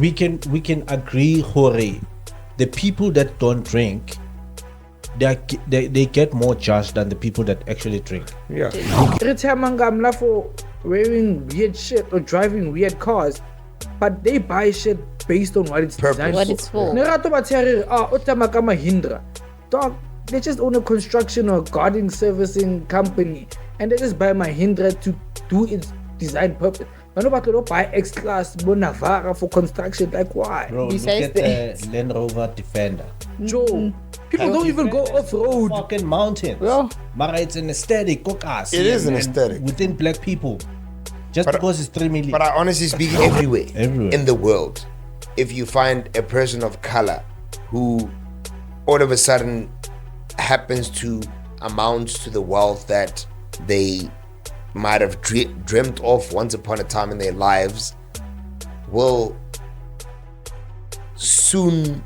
we can agree, Hore, the people that don't drink, they get more judged than the people that actually drink. Yeah. I'm for wearing weird shit or driving weird cars, but they buy shit based on what it's designed what it's for. Dog, they just own a construction or garden servicing company, and they just buy Mahindra to do its design purpose. Nobody don't buy X-Class Bonavara for construction. Like, why? Bro, look at the Land Rover Defender. Joe, people don't even go off-road. Fucking mountains. Yeah. But it's an aesthetic. It is an aesthetic. Within black people. Just because it's 3 million. But I honestly speak, everywhere in the world, if you find a person of color who all of a sudden happens to amount to the wealth that they might have dreamt of once upon a time in their lives, will soon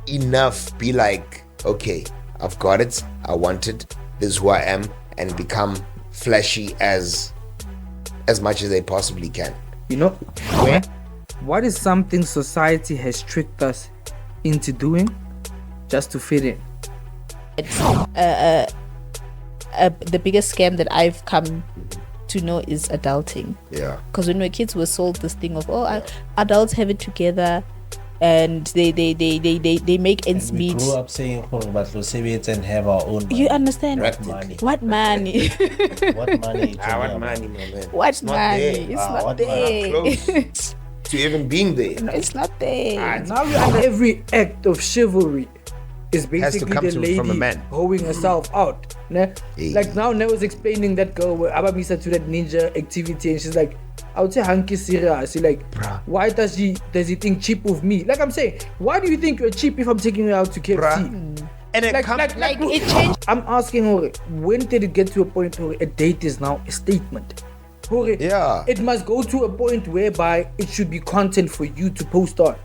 enough be like, okay, I've got it, I want it, this is who I am, and become flashy as much as they possibly can. You know, what is something society has tricked us into doing just to fit in? It's the biggest scam that I've come to know is adulting. Yeah. Because when we were kids, we were sold this thing of adults have it together, and they make ends meet. We grew up saying, but we'll save it and have our own money. You understand? Money. What money? What money? What money, my man? What money? It's not there. Close to even being there. No, it's not there. Now every act of chivalry is basically the lady from a man. hoeing herself out. Né? Hey. Like now was explaining that girl where Abamisa to that ninja activity, and she's like, I would say hanky serious. She's like, bruh, why does he think cheap of me? Like I'm saying, why do you think you're cheap if I'm taking you out to KFC? And it Like it changed. I'm asking her, when did it get to a point where a date is now a statement? Yeah. It must go to a point whereby it should be content for you to post on.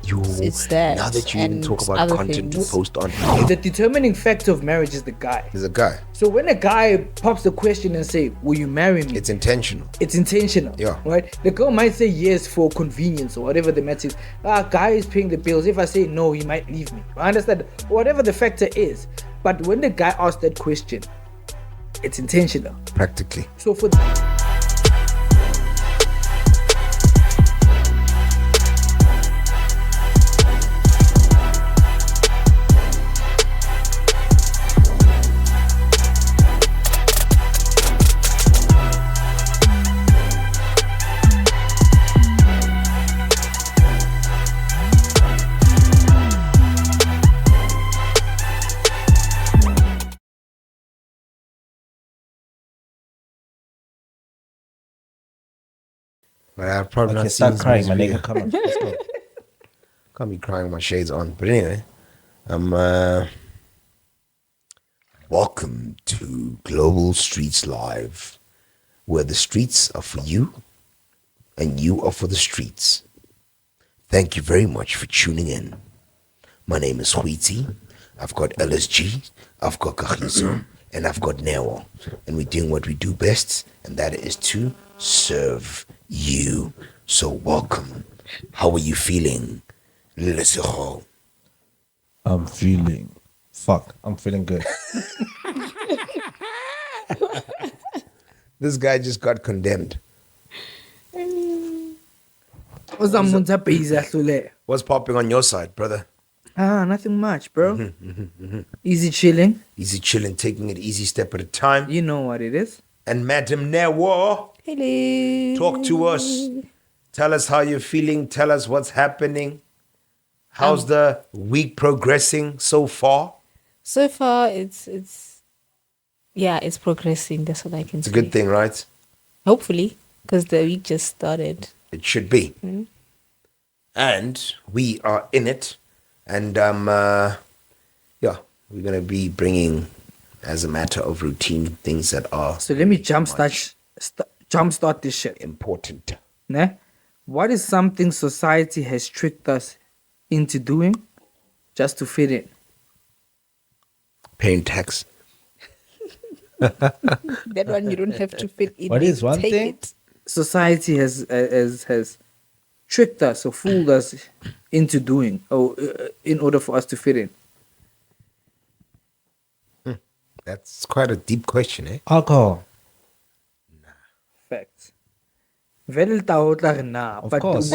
It's that. Now that you even and talk about other content things. to post on, The determining factor of marriage is the guy. there's a guy. So when a guy pops the question and say, will you marry me? It's intentional. It's intentional. Yeah. Right? The girl might say yes for convenience or whatever the matter is. Guy is paying the bills. If I say no, he might leave me. I understand. Whatever the factor is. But when the guy asks that question, it's intentional. Practically. So for But I've probably Okay, not start seen crying, my this nigga. Come on. Let's go. Can't be crying with my shades on. But anyway, welcome to Global Streetz Live, where the streets are for you and you are for the streets. Thank you very much for tuning in. My name is Witty. I've got LSG, I've got Kahizo, and I've got Newa. And we're doing what we do best, and that is to serve you. So welcome. How are you feeling? Lesero. I'm feeling good. This guy just got condemned. what's What's popping on your side, brother? nothing much, bro. Easy chilling. Easy chilling, taking it easy step at a time. You know what it is. And Madam Newa, Hello. talk to us. Tell us how you're feeling. Tell us what's happening. How's the week progressing so far? So far, it's progressing. That's what I can It's say. a good thing, right? Hopefully, because the week just started. It should be. And we are in it. And we're going to be bringing, as a matter of routine, things that are So let me jumpstart this shit. important. Ne? What is something society has tricked us into doing just to fit in? Paying tax. That one you don't have to fit in. What is one Take thing? it. Society has tricked us or fooled us into doing, or in order for us to fit in? That's quite a deep question, eh? Alcohol. Facts. Of course.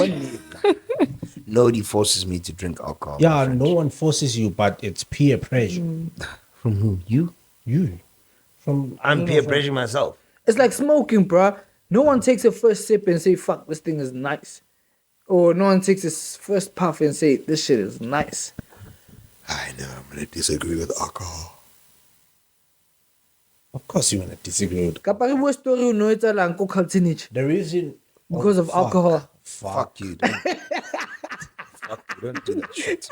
Nobody forces me to drink alcohol. my Yeah, friend. no one forces you, but it's peer pressure. From who? You? You. From I'm peer pressuring myself. It's like smoking, bruh. No one takes a first sip and say, fuck, this thing is nice. Or no one takes his first puff and say, this shit is nice. I know, I'm going to disagree with alcohol. Of course, you want to disagree with Kapari mo story o no etsahalang ko Caltinich the reason because of alcohol. Fuck you, dude. Fuck you, don't do that shit.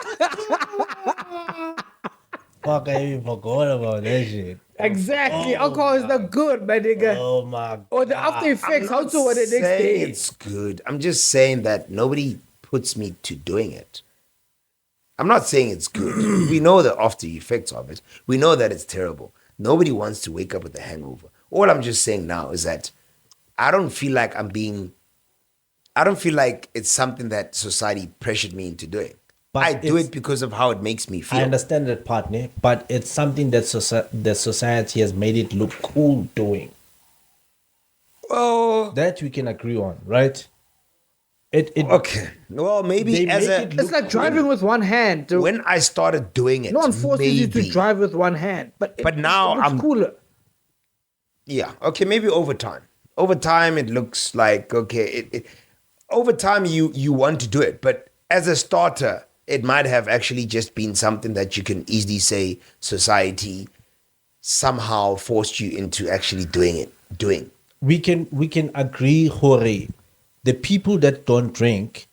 Fuck, I even forgot about that shit. Exactly. Alcohol is not good, my nigga. Oh my god. Or the after effects, how to what the next saying day. it's good. I'm just saying that nobody puts me to doing it. I'm not saying it's good. We know the after effects of it. We know that it's terrible. Nobody wants to wake up with a hangover. All I'm just saying now is that I don't feel like it's something that society pressured me into doing. But I do it's- it because of how it makes me feel. I understand that partner, but it's something that the society has made it look cool doing. Well, That we can agree on, right? It okay. Well, They maybe as make a it look It's like driving with one hand. dude. when I started doing it, No one forces you maybe. to drive with one hand. But now it looks I'm- cooler. Yeah. Okay. Maybe over time. Over time, it looks like okay. Over time, you want to do it, but as a starter, it might have actually just been something that you can easily say society somehow forced you into actually doing. we can agree, Hore, the people that don't drink,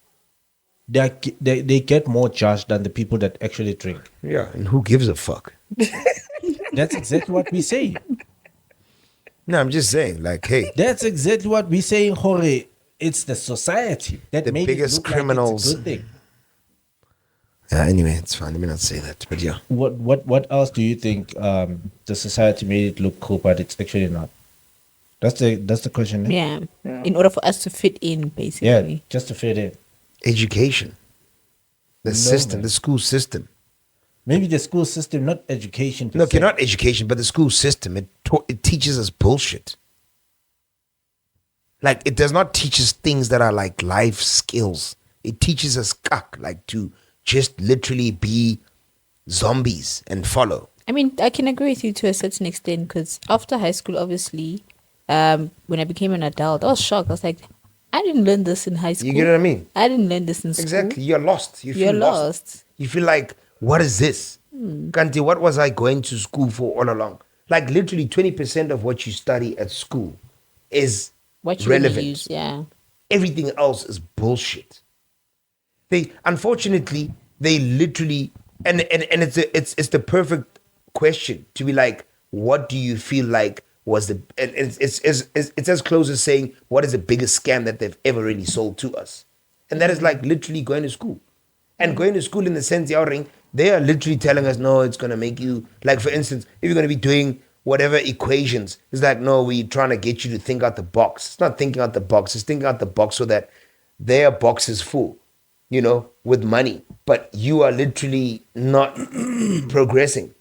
they get more judged than the people that actually drink. Yeah. And who gives a fuck? That's exactly what we say. No, I'm just saying, like, hey, That's exactly what we say, Hore. It's the society that The made biggest it look criminals. like it's a good thing. anyway, it's fine. Let me not say that. But yeah. What else do you think the society made it look cool, but it's actually not? That's the question. Eh? Yeah. In order for us to fit in, basically. Yeah, just to fit in. Education. The system, man. the school system. Maybe the school system, not education. per No, okay, se. not education, but the school system. It teaches us bullshit. Like, it does not teach us things that are like life skills. It teaches us cuck, like to just literally be zombies and follow. I mean, I can agree with you to a certain extent because after high school, obviously, when I became an adult, I was shocked. I was like, I didn't learn this in high school. You get what I mean? I didn't learn this in school. Exactly. You're lost. You You're feel lost. You feel like, what is this? Kanti, what was I going to school for all along? Like, literally 20% of what you study at school is What you really relevant. use, yeah. Everything else is bullshit. They unfortunately they literally and it's the perfect question to be like, what do you feel like was the and it's as close as saying what is the biggest scam that they've ever really sold to us, and that is like literally going to school, and going to school in the sense they are literally telling us no, it's gonna make you like, for instance, if you're gonna be doing whatever equations, it's like, no, we're trying to get you to think out the box. It's not thinking out the box. It's thinking out the box so that their box is full, with money. But you are literally not progressing.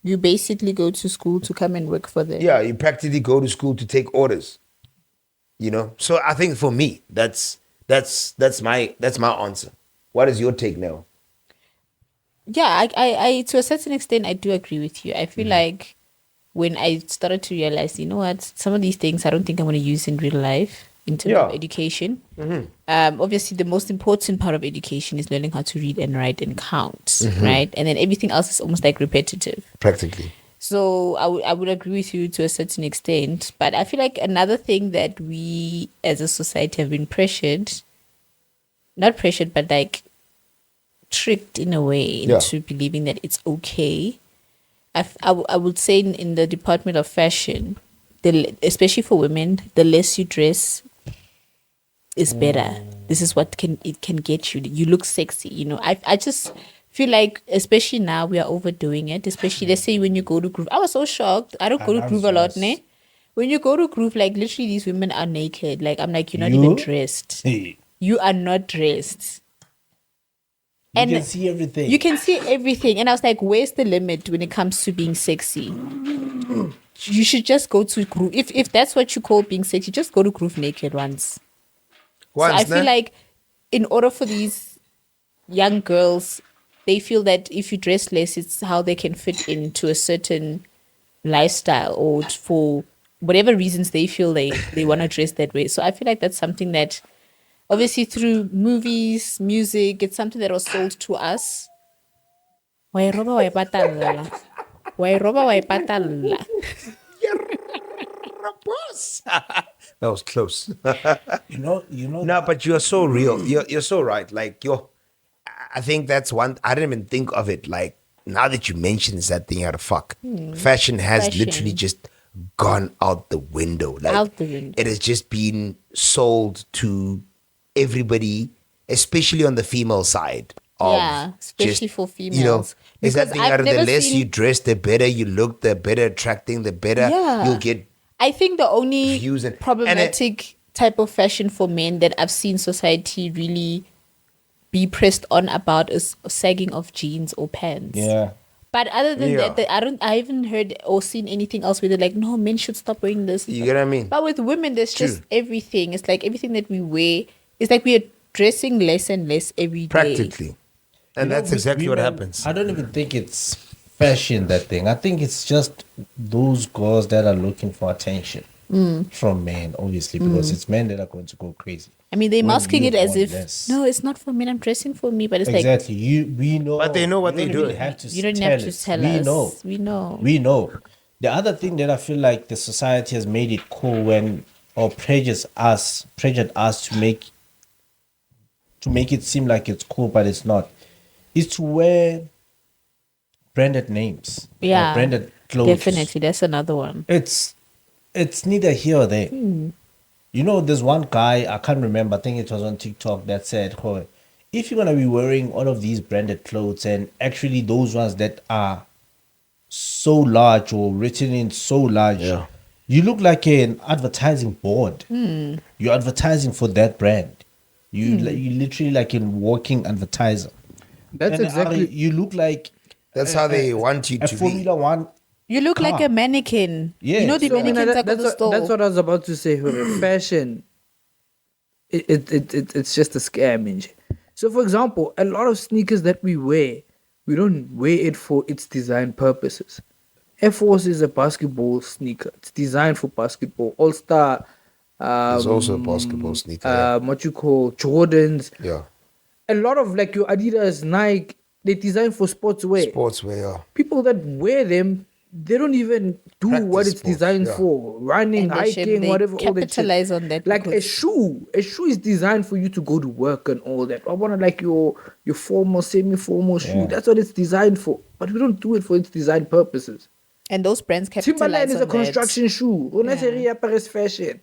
You basically go to school to come and work for them. Yeah, you practically go to school to take orders. So I think for me, that's my answer. What is your take now? Yeah, I to a certain extent, I do agree with you. I feel like when I started to realize, you know what, some of these things I don't think I'm going to use in real life in terms of education. Obviously, the most important part of education is learning how to read and write and count, right? And then everything else is almost like repetitive. Practically. So I would agree with you to a certain extent. But I feel like another thing that we as a society have been not pressured, but like tricked in a way into believing that it's okay. I would say in the department of fashion, especially for women, the less you dress is better. This is what it can get you. You look sexy, I just feel like, especially now, we are overdoing it. Especially, let's say when you go to Groove. I was so shocked. I don't go to Groove a lot, When you go to Groove, like literally these women are naked. Like I'm like, you're not even dressed. Hey. you are not dressed. You can see everything. You can see everything. And I was like, where's the limit when it comes to being sexy? You should just go to groove. If that's what you call being sexy, just go to groove naked once. So I feel like in order for these young girls, they feel that if you dress less, it's how they can fit into a certain lifestyle, or for whatever reasons they feel they want to dress that way. So I feel like that's something that obviously through movies, music, it's something that was sold to us. Why roba why patalla? Why roba why patalla? That was close. you know. No, but you're so real. You're so right. Like I think that's one. I didn't even think of it. Like now that you mentioned that thing, how to fuck. Fashion has literally just gone out the window. Like Out the window. it has just been sold to everybody, especially on the female side. Yeah, especially for females. You know, is that Because thing I've out of the never less seen- you dress, the better you look, the better attracting, the better Yeah. you'll get. I think the only Views and- problematic type of fashion for men that I've seen society really be pressed on about is sagging of jeans or pants. Yeah. But other than Yeah. that, I haven't heard or seen anything else where they're like, no, men should stop wearing this. You get what I mean? But with women, there's just True. everything. It's like everything that we wear. It's like we are dressing less and less every day. Practically. And You know, that's with exactly what women, happens. I don't even think it's fashion, that thing. I think it's just those girls that are looking for attention from men, obviously, because it's men that are going to go crazy. I mean, they're When masking you it as want if, less. no, it's not for men. I'm dressing for me. But it's like, Exactly. We know. But they know what you they're don't even doing. have to you don't tell have to us. tell We us. know. We know. We know. The other thing that I feel like the society has made it cool or pressured us to make it seem like it's cool, but it's not, is to wear branded names. or Yeah. branded clothes. Definitely. That's another one. It's neither here or there. You know, there's one guy, I can't remember, I think it was on TikTok, that said, "Oh, if you're gonna be wearing all of these branded clothes, and actually those ones that are so large or written in so large, Yeah. you look like an advertising board. You're advertising for that brand. You literally like a walking advertiser. That's And exactly. you look like That's how they want you a to be. Formula One. You look like car. a mannequin. Yeah. You know the So, mannequins that go to the store. That's what I was about to say. Hore. Fashion, it's just a scam. Nje. So, for example, a lot of sneakers that we wear, we don't wear it for its design purposes. Air Force is a basketball sneaker. It's designed for basketball. All Star. There's also a basketball sneaker. What you call Jordans. Yeah. A lot of like your Adidas, Nike, they're designed for sportswear. Sportswear, yeah. People that wear them, they don't even do Practice what it's sports, designed yeah. for. Running, And they should- hiking, they whatever. All that shit. capitalize on that Like a because- shoe. A shoe is designed for you to go to work and all that. I want to like your formal, semi-formal shoe. Yeah. That's what it's designed for. But we don't do it for its design purposes. And those brands capitalize Timberland is on a that. construction shoe. Yeah. Paris fashion.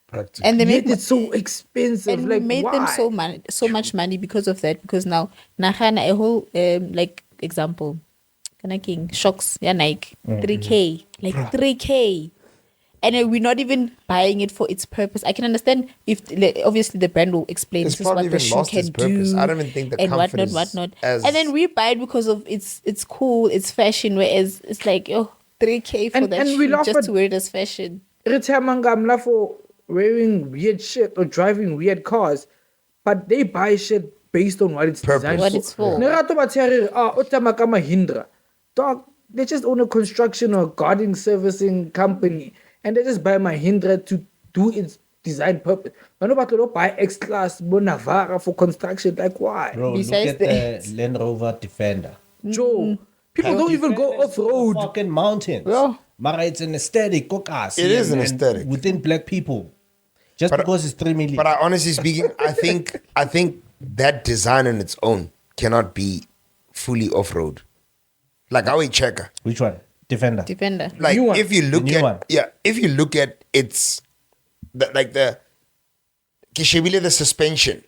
Practically. And they Yet make it's so expensive. and like we made why? them so much money because of that. Because now Nahana, a whole like example, Kana King shocks, yeah, Nike 3K, like 3K, and we're not even buying it for its purpose. I can understand if like, obviously the brand will explain It's this is what probably the even shoe lost can its purpose. do. I don't even think the and comfort whatnot, is as- and then we buy it because of it's cool, it's fashion. Whereas it's like 3K for And- that and we shoe laugh just at- to wear it as fashion. Rithamangam for wearing weird shit or driving weird cars, but they buy shit based on what it's Purpose. designed What for. it's for. Nerato ba tshwere, Otama ka Mahindra. Dog, they just own a construction or gardening servicing company, and they just buy Mahindra to do its design purpose. But nobody don't buy X-Class, Bonavara for construction. Like why? Bro, Besides look at the Land Rover Defender. Joe, people don't even go Defender's off-road. Fucking mountains. Yeah. Mara, it's an aesthetic. Kokas, It is an and aesthetic. within black people. Just But- because it's 3 million. But I honestly speaking, I think that design on its own cannot be fully off road. Like our checker. Which one? Defender. Defender. Like New one. if you look The new at one. if you look at its the Kishibile, the suspension.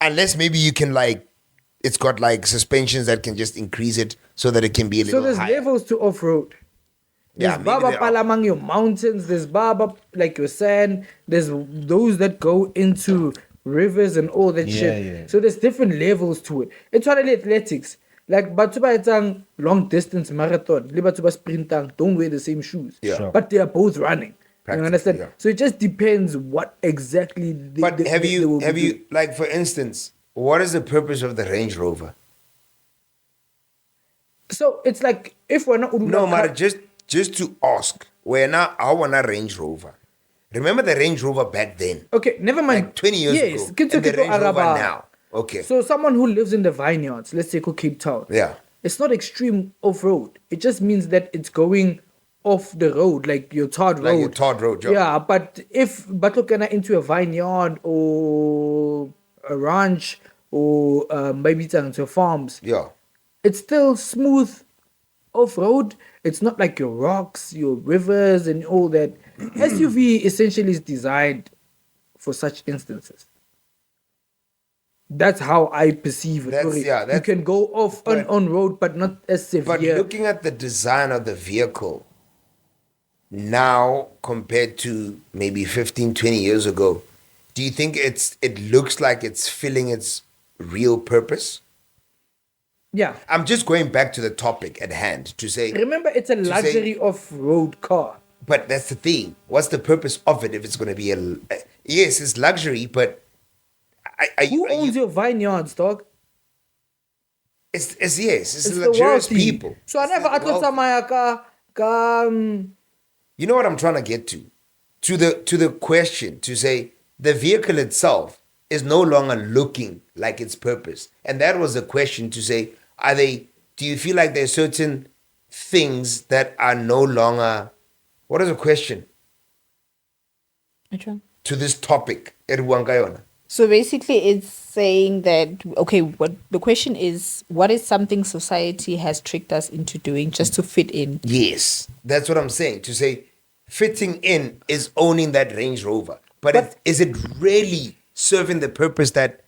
Unless maybe you can like it's got like suspensions that can just increase it so that it can be a So little there's higher. levels to off-road. There's Yeah, maybe Baba there are. Palamang, your mountains. There's Baba, like your sand. There's those that go into rivers and all that Yeah, shit. yeah. So there's different levels to it. It's not only athletics. Like batho ba etsang long distance marathon, le batho ba sprintang don't wear the same shoes. Yeah. Sure. But they are both running. You Practically, understand? yeah. So it just depends what exactly But have they will you be doing. like, for instance, what is the purpose of the Range Rover? So it's like if we're not No, Mara, just to ask, we're now I want a Range Rover. Remember the Range Rover back then? okay, never mind. Like 20 years yes, ago. And the Range Rover now. Okay. So someone who lives in the vineyards, let's say go Cape Town. Yeah. It's not extreme off-road. It just means that it's going off the road, like your tarred road. Like your tarred road, yeah. Yeah, but if Batlokana into a vineyard or a ranch or maybe it's into farms, Yeah. it's still smooth off-road. It's not like your rocks, your rivers and all that. SUV essentially is designed for such instances. That's how I perceive it. That's- yeah, you that's- can go off on road, but not as severe. But looking at the design of the vehicle now compared to maybe 15, 20 years ago, do you think it looks like it's filling its real purpose? yeah. I'm just going back to the topic at hand to say, Remember, it's a say- luxury off-road car. but that's the thing. What's the purpose of it if it's going to be yes, it's luxury, but Who owns your vineyards, dog? It's It's the the luxurious wealthy. people. So I It's never the wealthy. atotsamaya ka You know what I'm trying to get to the question, to say the vehicle itself is no longer looking like its purpose, and that was the question, to say, do you feel like there's certain things that are no longer, what is the question Which one? to this topic, Eruwangayona? So basically, it's saying that, okay, what the question is, what is something society has tricked us into doing just to fit in? Yes, that's what I'm saying, to say fitting in is owning that Range Rover, but is it really serving the purpose that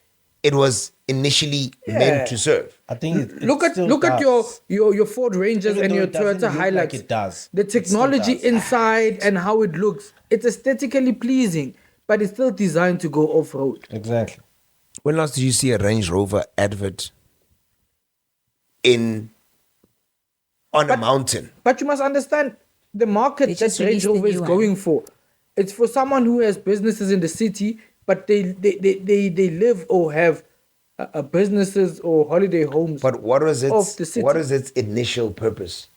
it was initially meant to serve? I think it look at still your does. your Ford Rangers Even and though your it doesn't Toyota look like Hilux. it does. The It still technology does. inside and how it looks, it's aesthetically pleasing, but it's still designed to go off road. Exactly. When last did you see a Range Rover advert on a mountain? But you must understand the market They that just Range released the Rover is new one. going for. It's for someone who has businesses in the city, but they live or have businesses or holiday homes. But what was Of the its city. what is its initial purpose?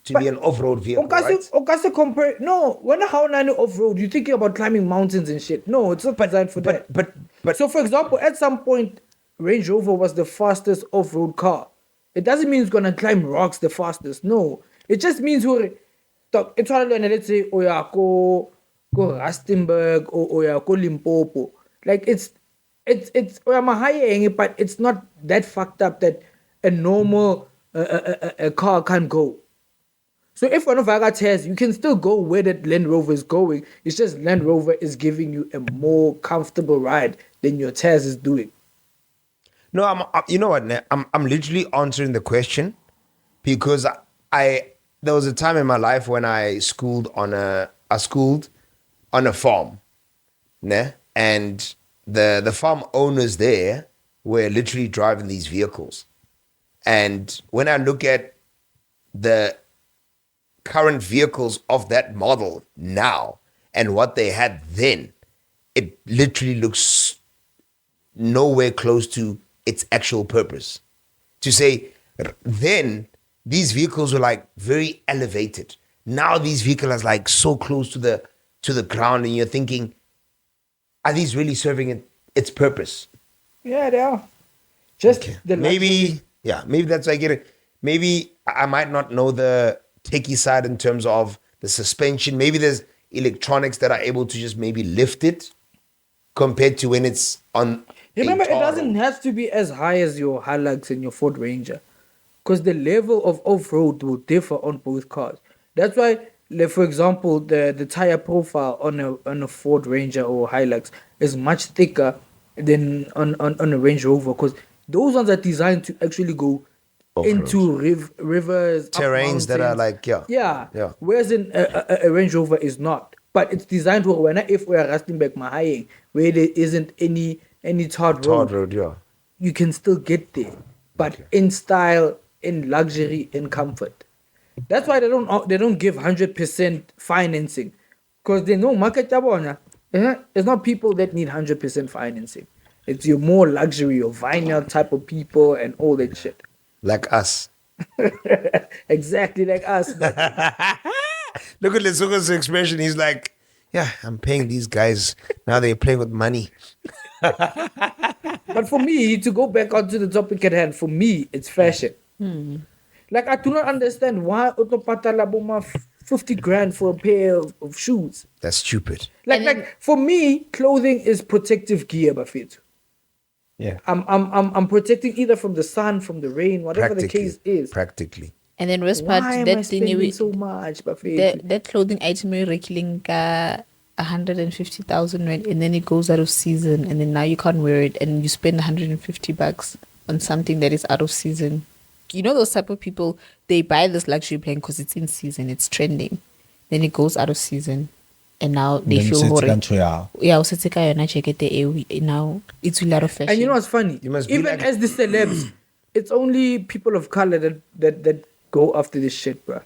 To But- be an off-road vehicle, right? Compare. No, when how nani off road, you're thinking about climbing mountains and shit. No, it's not designed for that. But So, for example, at some point, Range Rover was the fastest off-road car. It doesn't mean it's gonna climb rocks the fastest. No, it just means it's let's say go Rustenburg or go Limpopo. Like it's but it's not that fucked up that a normal a car can't go. So if one of our tears, you can still go where that Land Rover is going. It's just Land Rover is giving you a more comfortable ride than your tears is doing. no, you know what? Ne? I'm literally answering the question because there was a time in my life when I schooled on a farm, ne? And the farm owners there were literally driving these vehicles. And when I look at the current vehicles of that model now and what they had then, it literally looks nowhere close to its actual purpose. To say then these vehicles were like very elevated. Now these vehicles are like so close to the ground, and you're thinking, are these really serving its purpose? Yeah, they are. Just the Maybe that's why I get it. Maybe I might not know the techie side in terms of the suspension. Maybe there's electronics that are able to just maybe lift it compared to when it's on. Remember, a it tar doesn't road. have to be as high as your Hilux and your Ford Ranger, because the level of off-road will differ on both cars. That's why, like, for example, the tire profile on a Ford Ranger or Hilux is much thicker than on a Range Rover, because those ones are designed to actually go Off-road. into rivers, up Terrains that are mountains. like, Yeah. Whereas in a Range Rover is not. But it's designed for if we are Rustenburg Mahayeng, where there isn't any and it's hard Hard road, road, yeah. you can still get there, but in style, in luxury, in comfort. That's why they don't give 100% financing, because they know market jabona. It's not people that need 100% financing. It's your more luxury or vinyl type of people and all that shit. Like us. Exactly like us. Look at Lesuko's expression. He's like, yeah, I'm paying these guys. Now they play with money. But for me, to go back onto the topic at hand, for me, it's fashion. Like, I do not understand why Otopatala Boma 50 grand for a pair of shoes. That's stupid. Like for me, clothing is protective gear, Bafit. Yeah. I'm protecting either from the sun, from the rain, whatever the case is. Practically. And then worst part, Why am I that spending thing so much, Bafit? that clothing item you're killing 150,000 rand, and then it goes out of season, and then now you can't wear it, and you spend $150 on something that is out of season. You know those type of people, they buy this luxury plane because it's in season, it's trending. Then it goes out of season, and now they Then feel it's horrible. yeah. Yeah, now it's a lot of fashion. And you know what's funny? You must be Even like- as the celebs, it's only people of color that go after this shit, bro.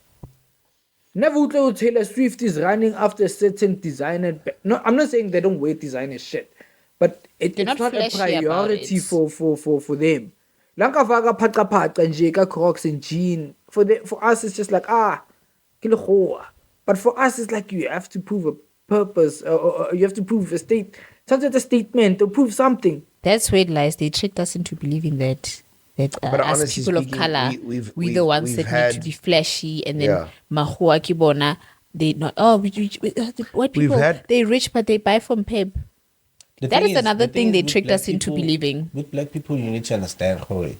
Never would know Taylor Swift is running after a certain designer. No, I'm not saying they don't wear designer shit, but it's They're not not a flashy about priority it. for them. Lanka vaga patra patra nje ka Crocs and jean. For us, it's just like kilo khoa. But for us, it's like you have to prove a purpose, or you have to prove a statement, to prove something. That's where it lies. They tricked us into believing that But us honestly people of speaking, color, we've- we're the ones we've that need to had- be flashy, and then Yeah. mahua kibona, they not. Oh, the white We've people, had- they rich, but they buy from Pep. That is another thing they with tricked black us into people- believing. With black people, you need to understand, Jorge,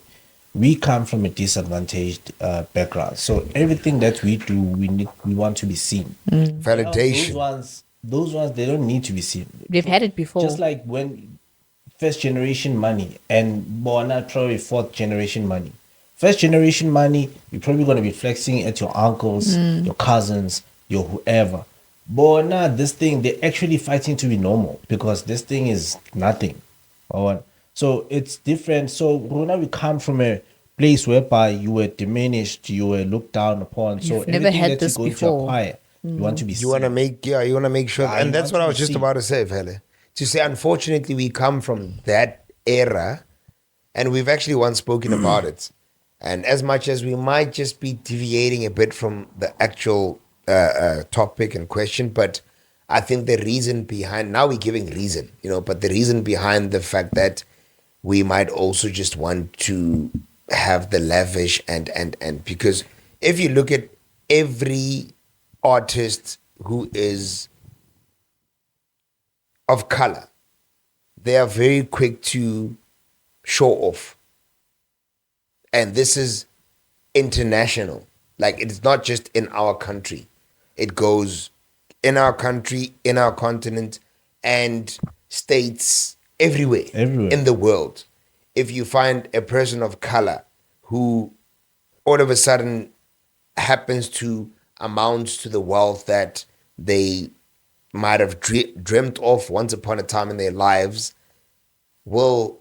we come from a disadvantaged background. So everything that we do, we want to be seen. Validation. Those ones, they don't need to be seen. They've had it before. Just like when first generation money and Bona probably fourth generation money. First generation money, you're probably going to be flexing at your uncles, your cousins, your whoever. Bona, this thing, they're actually fighting to be normal because this thing is nothing. So it's different. So Rona, we come from a place whereby you were diminished, you were looked down upon. So You've never everything had that this you go before. to acquire, you want to be You want to make sure. Yeah, And you that's want what I to was just see. about to say, Vele. To say, unfortunately, we come from that era, and we've actually once spoken about it. And as much as we might just be deviating a bit from the actual topic and question, but I think the reason behind, now we're giving reason, but the reason behind the fact that we might also just want to have the lavish and because if you look at every artist who is of color, they are very quick to show off. And this is international. Like, it's not just in our country. It goes in our country, in our continent, and states everywhere in the world. If you find a person of color who all of a sudden happens to amount to the wealth that they might have dreamt of once upon a time in their lives, will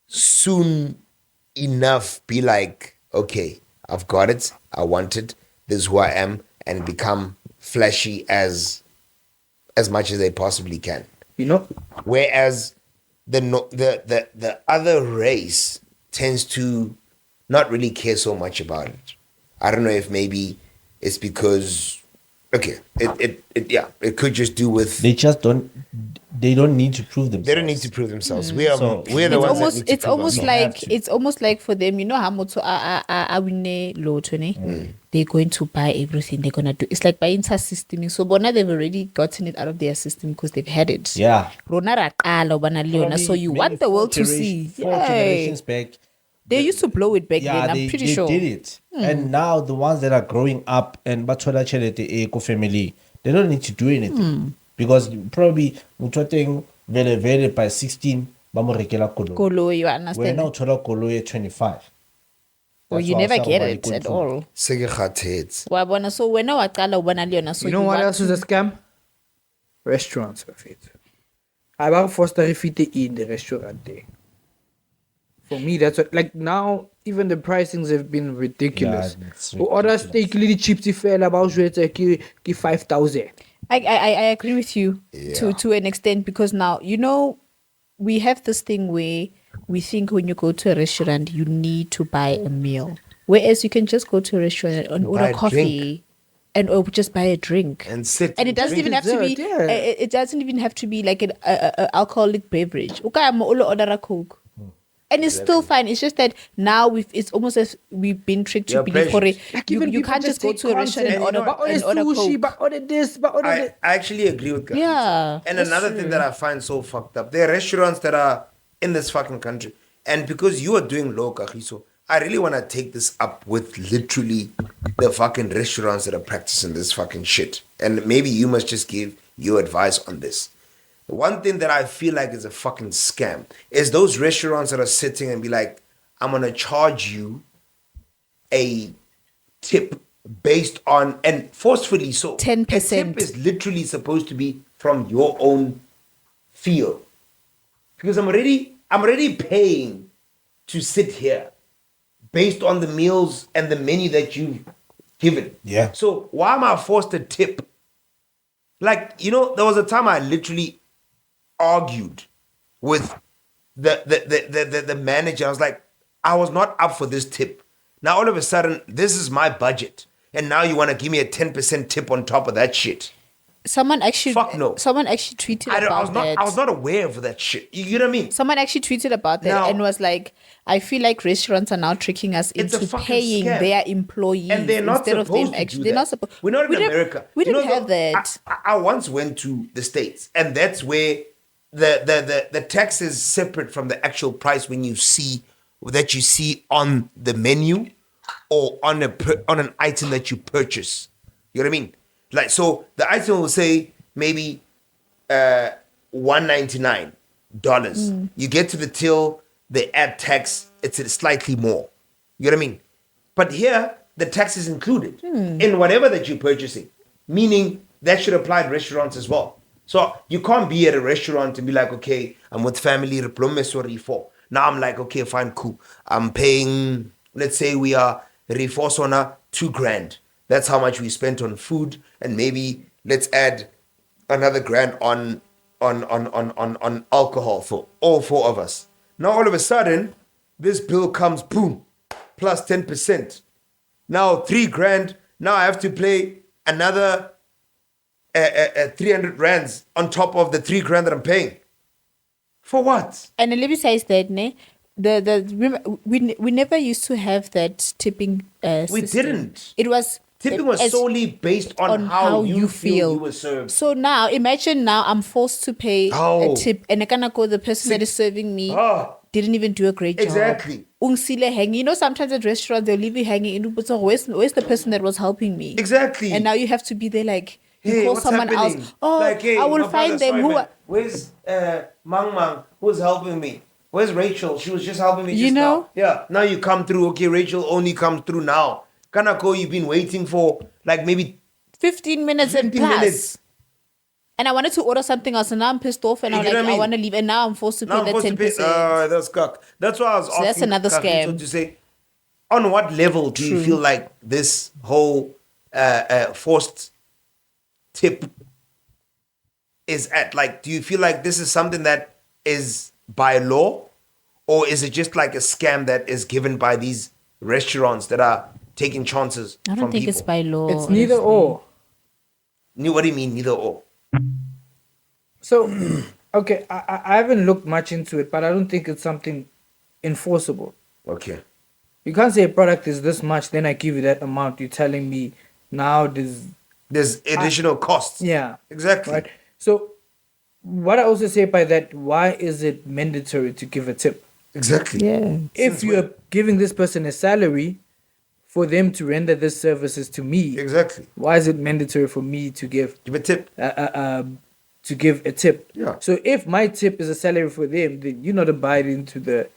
soon enough be like, okay, I've got it, I want it, this is who I am, and become flashy as much as they possibly can. Whereas the other race tends to not really care so much about it. I don't know if maybe it's because it could just do with they don't need to prove themselves. They don't need to prove themselves. We're the ones that need to It's prove almost ourselves. like it's almost like for them, how much they're going to buy everything. They're gonna do. It's like buying a system. So bona they've already gotten it out of their system because they've had it. Yeah. Rona raqala bana leona. So you want the world to see. Four generations back. They used to blow it back then. I'm pretty sure. They did it. And now the ones that are growing up and bathola chelete eco family, they don't need to do anything. Because probably mutoteng very by 16 ba mo rekela koloi. Koloi, you understand? Wena uthola koloi at 25. Or you never get it at all. Wabona, so when I waqala ubona leona, so You know what else is a scam? Restaurants, Bafit. I want Foster Refite in the restaurant there. For me, that's what, like now, even the pricings have been ridiculous. Yeah, it's O order steak really cheap to fair about 5,000. I agree with you to an extent, because now, you know, we have this thing where we think when you go to a restaurant, you need to buy a meal. Whereas you can just go to a restaurant and order coffee or just buy a drink. And sit. And it doesn't even have to be, Dessert, yeah. it doesn't even have to be like an alcoholic beverage. Okay, I'm going to order a Coke. And it's still fine. It's just that now it's almost as we've been tricked to You're believe for it. Like You, even you people can't just go take to a restaurant and content, order, but order sushi, Coke. but order this, but order I that. actually agree with guys. Yeah, And that's another true. thing that I find so fucked up, there are restaurants that are in this fucking country. And because you are doing low, Kagiso, I really want to take this up with literally the fucking restaurants that are practicing this fucking shit. And maybe you must just give your advice on this. One thing that I feel like is a fucking scam is those restaurants that are sitting and be like, I'm going to charge you a tip based on, and forcefully so. 10%. A tip is literally supposed to be from your own field. Because I'm already paying to sit here based on the meals and the menu that you've given. Yeah. So why am I forced to tip? Like, you know, there was a time I literally argued with the manager. I was like, I was not up for this tip. Now all of a sudden, this is my budget. And now you want to give me a 10% tip on top of that shit. Someone actually tweeted about that. I was not aware of that shit. You know what I mean? Someone actually tweeted about that Now- and was like, I feel like restaurants are now tricking us It's a into fucking paying scam. their employees And they're not instead of supposed them to actually. do They're that. not supposed. We're not in we didn't- America. We didn't You know, have that. I once went to the States, and that's where the tax is separate from the actual price when you see on the menu or on an item that you purchase. You know what I mean? Like, so the item will say maybe $199. You get to the till, they add tax, it's slightly more. You know what I mean? But here, the tax is included in whatever that you're purchasing, meaning that should apply to restaurants as well. So you can't be at a restaurant and be like, okay, I'm with family, for. Now I'm like, okay, fine, cool. I'm paying, let's say we are Rifosona $2,000. That's how much we spent on food, and maybe let's add another grand on alcohol for all four of us. Now all of a sudden, this bill comes, boom, plus 10%. Now $3,000. Now I have to pay another 300 rands on top of the $3,000 that I'm paying. For what? And let me say that, ne, we never used to have that tipping We system. didn't. It was Tipping was as- solely based on how you feel you were served. So now, imagine now I'm forced to pay Oh. a tip, and I cannot go. The person that is serving me Oh. didn't even do a great Exactly. job. Ungsile hanging. You know, sometimes at restaurants they'll leave you hanging. So where's the person that was helping me? Exactly. And now you have to be there like you Hey, call what's someone happening? else. Oh, Like, hey, I will my find brother, them sorry, who. man. Where's Mang? Who's helping me? Where's Rachel? She was just helping me. You just know? now. Yeah. Now you come through. Okay, Rachel only comes through now. Kanako, you've been waiting for like maybe 15 minutes 15 and plus. minutes. And I wanted to order something else, and now I'm pissed off, and You I'm get like, what I mean? I want to leave, and now I'm forced to pay Now I'm that supposed 10%. to pay. That's cock. That's why I was asking. that's another Kakito scam. to say, on what level do you feel like this whole forced tip is at? Like, do you feel like this is something that is by law, or is it just like a scam that is given by these restaurants that are taking chances I don't from think people? it's by law. It's neither honestly. or. What do you mean, neither or? So, okay, I haven't looked much into it, but I don't think it's something enforceable. Okay. You can't say a product is this much, then I give you that amount. You're telling me now There's additional costs. yeah. Exactly. Right. So, what I also say by that, why is it mandatory to give a tip? Exactly. Yeah. If you're giving this person a salary for them to render this services to me, Exactly. why is it mandatory for me to give Give a tip. to give a tip? Yeah. So if my tip is a salary for them, then you're not abiding to the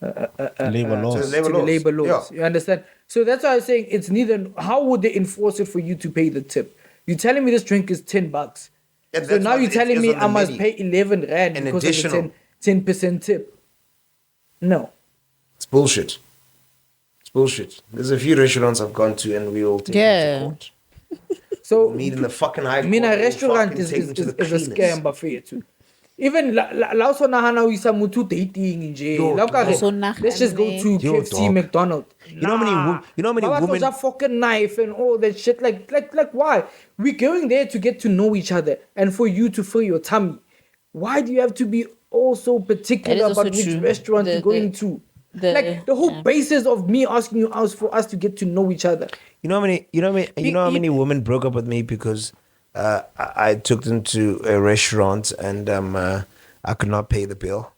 Labor To laws. the labor to the laws. labor laws. Yeah. You understand? So that's why I'm saying it's neither. How would they enforce it for you to pay the tip? You're telling me this drink is $10. And So that's now what you're it telling is me on the I must menu. pay 11 rand An because additional. of the 10% tip. No. It's bullshit. It's bullshit. There's a few restaurants I've gone to and we will take them Yeah. to court. So Meet in the fucking high I mean, court. a We'll restaurant fucking is take them to the a cleaners. scam buffet too. Even la so nahana o isa motho dating nje. Yo, La o ka re, so let's just go to Yo, KFC, dog. McDonald's. You know how many Ba batla women- ja fucking knife and all that shit. Like why? We're going there to get to know each other and for you to fill your tummy. Why do you have to be all so particular also about which true. restaurant you're going to? Like the whole basis of me asking you out for us to get to know each other. You know how many women broke up with me because I took them to a restaurant and I could not pay the bill.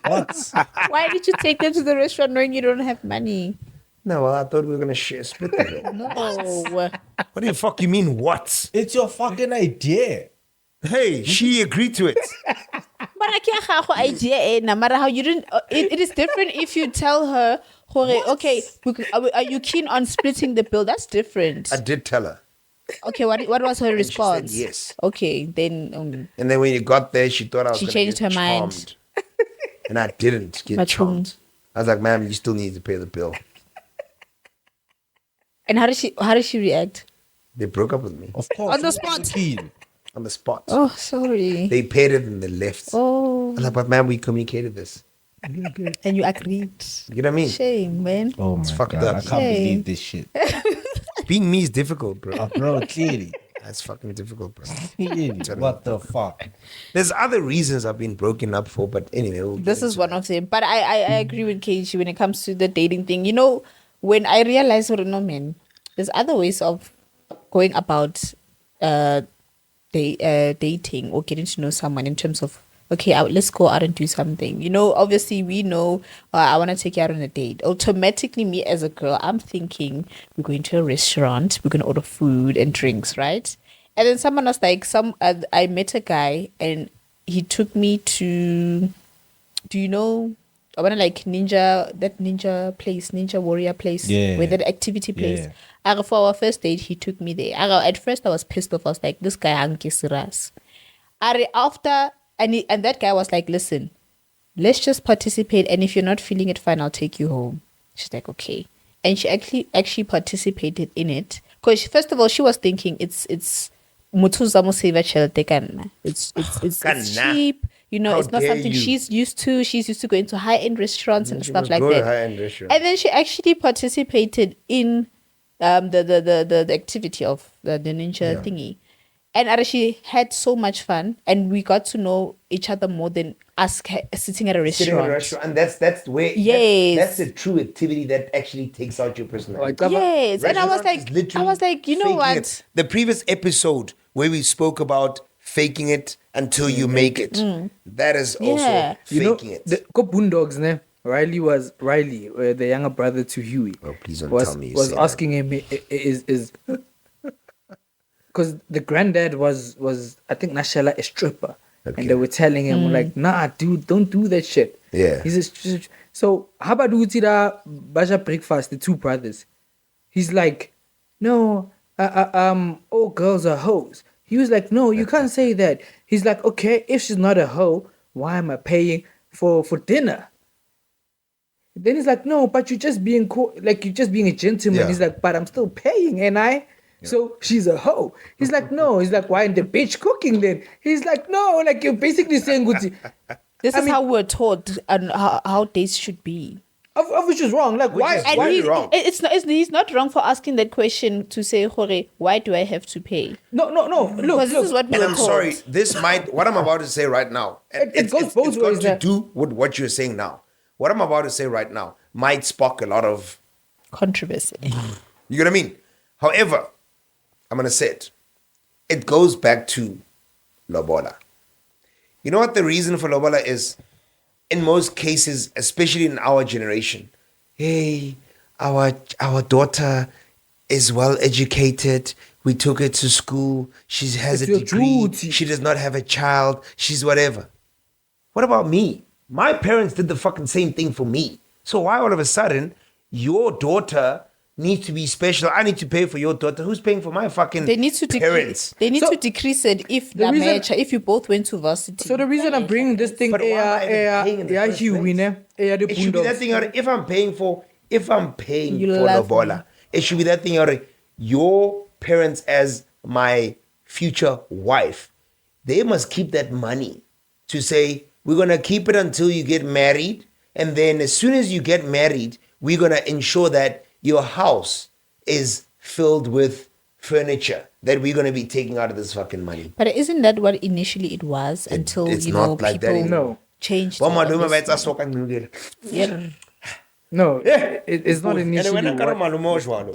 What? Why did you take them to the restaurant knowing you don't have money? No, well, I thought we were gonna split the bill. No. What the fuck you mean? What? It's your fucking idea. Hey, she agreed to it. But I can't have an idea, no matter how you didn't. It is different if you tell her, okay, are you keen on splitting the bill? That's different. I did tell her. Okay, what was her response? She said yes. Okay, then And then when you got there, she thought I was She gonna changed get her mind. charmed. And I didn't get Machung. charmed. I was like, ma'am, you still need to pay the bill. and how did she react? They broke up with me Of course. On the spot. Keen. on the spot. Oh, sorry. They paid it and they left. Oh, I was like, but ma'am, we communicated this. and you agreed. You know what I mean? Shame, man. Oh my fucked god, up. I can't Hey. believe this shit. Being me is difficult, bro. Bro, clearly. That's fucking difficult, bro. Clearly. What the fuck? There's other reasons I've been broken up for, but anyway. we'll get This is into one of them. But I agree with KG when it comes to the dating thing. You know, when I realized, no, man, there's other ways of going about dating or getting to know someone in terms of, okay, let's go out and do something. You know, obviously we know I want to take you out on a date. Automatically, me as a girl, I'm thinking we're going to a restaurant, we're going to order food and drinks, right? And then someone was like, I met a guy and he took me to, do you know, I want to like ninja warrior place, Yeah. where that activity place. Yeah. For our first date, he took me there. At first, I was pissed off. I was like, this guy hankisiras. After, and that guy was like, listen, let's just participate. And if you're not feeling it, fine, I'll take you home. She's like, okay. And she actually participated in it. Because first of all, she was thinking it's cheap. You know, How it's not dare something you. she's used to. She's used to going to high-end restaurants and She stuff must like go to that. high-end restaurant. And then she actually participated in the activity of the ninja thingy. And she had so much fun, and we got to know each other more than us sitting at a Sitting in a restaurant. restaurant, and that's where Yes. that's the true activity that actually takes out your personality. Yes, and I was Restaurant is literally like, you know faking what? it. The previous episode where we spoke about faking it until you make it. That is also Yeah. You know, faking it. the Boondogs, ne? Riley, the younger brother to Huey. Oh, please don't was, tell me you was say asking him is because the granddad was I think Nashala a stripper, Okay. and they were telling him like, nah, dude, don't do that shit. Yeah. So how about Utira Baja breakfast? The two brothers. He's like, no, all girls are hoes. He was like, no, you can't say that. He's like, okay, if she's not a hoe, why am I paying for dinner? Then he's like, no, but you're just being you're just being a gentleman. Yeah. He's like, but I'm still paying, and so she's a hoe. He's like, no. He's like, why ain't the bitch cooking then? He's like, no, like you're basically saying, Gucci. This is how we're taught and how dates should be. Of which is wrong. Like, why? is And Why are you wrong? he's not wrong for asking that question to say, Hore, why do I have to pay? No. Look, Because this is what we And were I'm taught. sorry, what I'm about to say right now, It goes both it's ways, got to yeah. do with what you're saying now. What I'm about to say right now might spark a lot of, Controversy. you know what I mean? However, I'm going to say it. It goes back to lobola. You know what the reason for lobola is? In most cases, especially in our generation, hey, our daughter is well educated. We took her to school. She has It's a your degree. duty. She does not have a child. She's whatever. What about me? My parents did the fucking same thing for me. So why all of a sudden your daughter needs to be special. I need to pay for your daughter. Who's paying for my fucking They need to parents? decrease it if the reason- match, if you both went to varsity. So the reason I'm bringing this thing, But why am I even paying in the first Hugh, place? the It should be that Boondocks. thing. If I'm paying You for love Lobola, it should be that thing. Your parents as my future wife, they must keep that money to say we're gonna keep it until you get married, and then as soon as you get married, we're gonna ensure that your house is filled with furniture that we're gonna be taking out of this fucking money. But isn't that what initially it was until it's you know not like that people anymore. No. changed? But it, my duma obviously. betsa soka ngilungile. Yeah. No, it's not And initially. when I got what- malume o jwalo.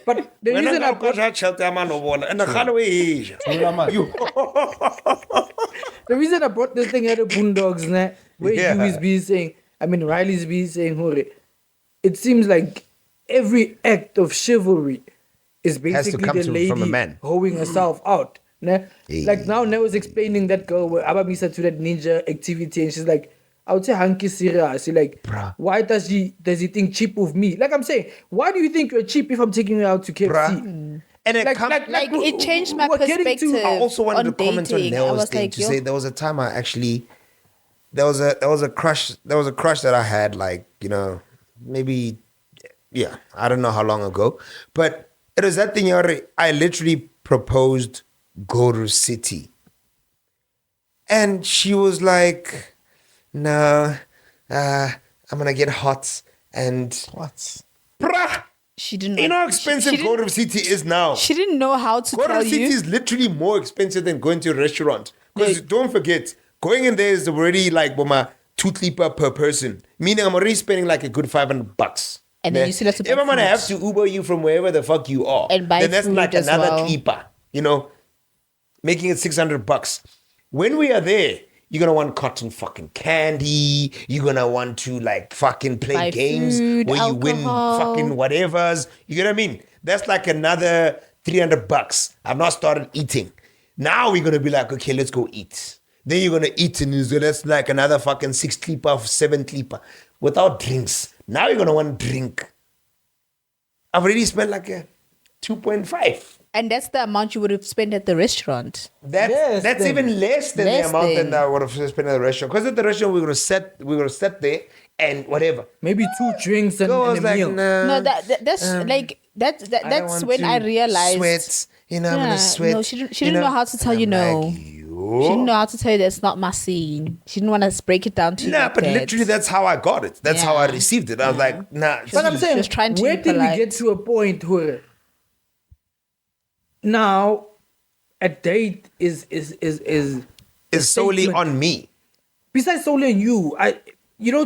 But the When I reason I got brought tšhelete ya malobola, and kgale o e ja. the reason I brought this thing at the Boondocks, nah, where Yeah. Huey's be saying, Riley's be saying, hore, it seems like every act of chivalry is to basically come the from lady a man. hoeing herself out. Nah? Hey. Like now, I was explaining that girl where Abamisa to that ninja activity, and she's like, I would say hanky serious. Like, Bruh. why does he think cheap of me? Like I'm saying, why do you think you're cheap if I'm taking you out to KFC? Bruh. And it Like it changed my we're getting to- perspective. I also wanted to on comment on dating. I Nell's was thing like, to yo, say there was a time I actually there was a crush that I had, like, maybe, yeah, I don't know how long ago, but it was that thing. I literally proposed Global City, and she was like, no, I'm gonna get hot, and What? bruh, she didn't. you know how she expensive didn't- Global City is now. She didn't know how to Global tell City you. is literally more expensive than going to a restaurant. Because Yeah. don't forget, going in there is already like my $2 per person. Meaning I'm already spending like a good $500. And then you still have to buy If I'm gonna food. have to Uber you from wherever the fuck you are, And buy then that's food like as another well. $3, making it $600. When we are there, you're gonna want cotton fucking candy. You're gonna want to like fucking play Buy games food, where you win alcohol. fucking whatevers. You get what I mean? That's like another $300. I've not started eating. Now we're gonna be like, okay, let's go eat. Then you're gonna eat, and that's like another fucking 6 klipa, 7 klipa without drinks. Now you're gonna want to drink. I've already spent like a 2.5. And that's the amount you would have spent at the restaurant. Yes, That's then. even less than the Less amount than. that I would have spent at the restaurant. Because at the restaurant we're gonna sit there and whatever. Maybe 2 drinks and, So I and was a like, meal. nah. No, that's like that's I don't that's want when to I realized. Sweat. I'm gonna sweat. No, she didn't know how to tell you I'm no. like, She didn't know how to tell you that's not my scene. She didn't want to break it down to you. Nah, like but that. literally that's how I got it. That's how I Yeah. received it. I was like, nah. But I'm She saying, was trying to where be did we polite. get to a point where now a date is it's solely statement. on me. besides solely on you,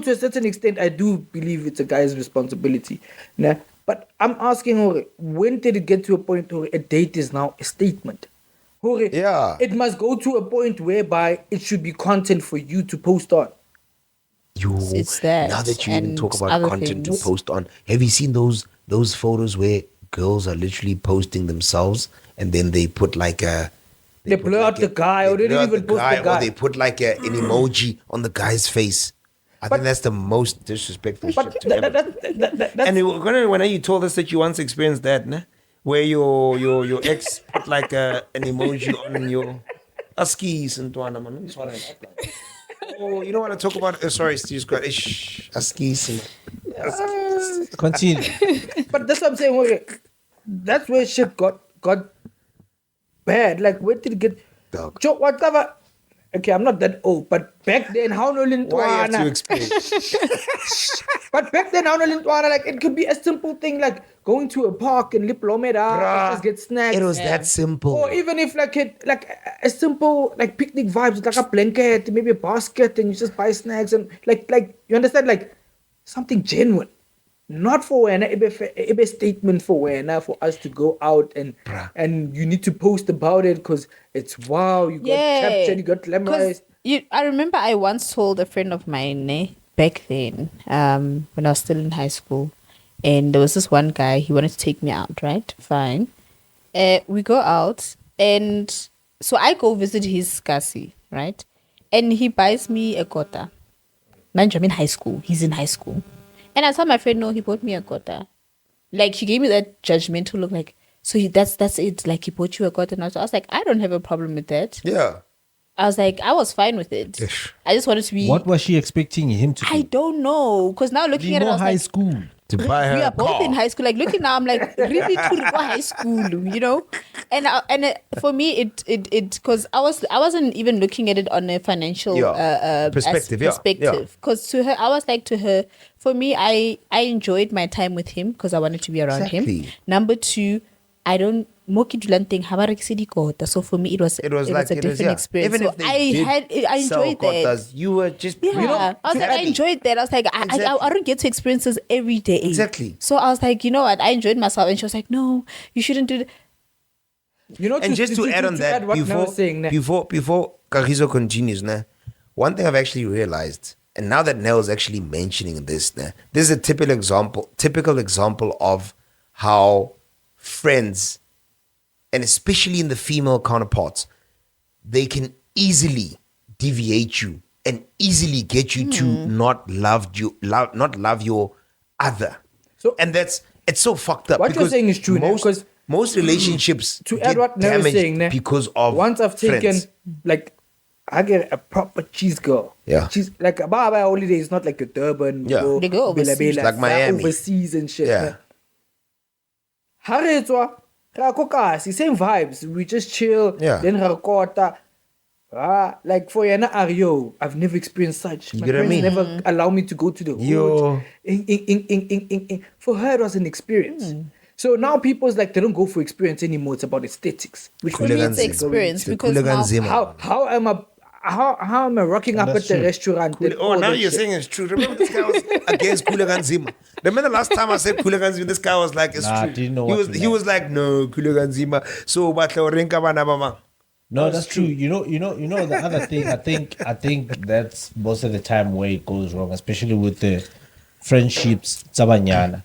to a certain extent, I do believe it's a guy's responsibility. Nah? But I'm asking her, when did it get to a point where a date is now a statement? Hore, Yeah. It must go to a point whereby it should be content for you to post on. It's that Now that you even and talk about other content things. to post on, have you seen those photos where girls are literally posting themselves and then they put like a They put blur like out the guy, or they blur don't out even post the guy. or they put like an emoji on the guy's face. I think that's the most disrespectful But shit to ever. that's And when you told us that you once experienced that, nah? Where your ex put like an emoji on your skis and man. That's what I like. Oh, you don't want to talk about? Sorry, Steve Scott. Skis. Continue. But that's what I'm saying. Okay, that's where shit got bad. Like, where did it get? Dog. Joe, whatever. Okay, I'm not that old, but back then, how no Why you have to lintwana? explain? But back then, how no lintwana? Like, it could be a simple thing like going to a park and Bruh, just get snacks. It was that simple. Or even if like a simple like picnic vibes, like a blanket, maybe a basket, and you just buy snacks and like you understand, like something genuine, not for when a statement for when for us to go out and Bruh. and you need to post about it because it's wow, you got captured, you got 'Cause glamorized. I remember I once told a friend of mine back then, when I was still in high school, and there was this one guy, he wanted to take me out, right? Fine. We go out, and so I go visit his kasi, right? And he buys me a kota. Mind you, I'm in high school. He's in high school. And I told my friend, no, he bought me a kota. Like, she gave me that judgmental look, like, so that's it. Like, he bought you a cotton. I was like, I don't have a problem with that. Yeah. I was like, I was fine with it. Ish. I just wanted to be. What was she expecting him to I do? don't know. Because now looking Be at it, I more was high like, school. To buy her we a are both car. in high school. Like, looking now, I'm like, really to go high school, you know? For me, it because I wasn't even looking at it on a financial Perspective. Because to her, I was like, to her, for me, I enjoyed my time with him because I wanted to be around him. Exactly. Number two, I don't. So for me, it was a different experience. Even So if they I enjoyed that. You were just Yeah, I was like, I enjoyed that. I was like, I don't get to experience this every day. Exactly. So I was like, you know what? I enjoyed myself, and she was like, no, you shouldn't do that. You know, And just to add on that, what Nell was saying, before Kagiso continues, one thing I've actually realized, and now that Nell is actually mentioning this, this is a typical example of how friends, and especially in the female counterparts, they can easily deviate you and easily get you to not love your other. So- and it's so fucked up. What you're because saying is true, because most relationships to get add what Nell was damaged saying, because of once I've taken friends. like, I get a proper cheese girl. Yeah. She's like a Baba holiday is not like a Durban. Yeah. or They go overseas. Bela Bela, Like Miami. overseas and shit. Yeah. Haretswa, rakokasi, same vibes. We just chill. Yeah. Then rakota. Like for Yana Ario, I've never experienced such. My get what I parents mean? never allow me to go to the Yo. hood. For her, it was an experience. So now people's like, they don't go for experience anymore. It's about aesthetics. Which For me, it's Hooliganism. experience The because now, hooliganism. how am I rocking up at the restaurant? and all Now that you're shit? saying it's true. Remember this guy was against Hooliganism. Remember the last time I said Hooliganism, this guy was like, it's Nah, true. didn't know he what was to he like. was like, no, Hooliganism. So but No, that's true. You know the other thing. I think that's most of the time where it goes wrong, especially with the friendships. Tsabanyana.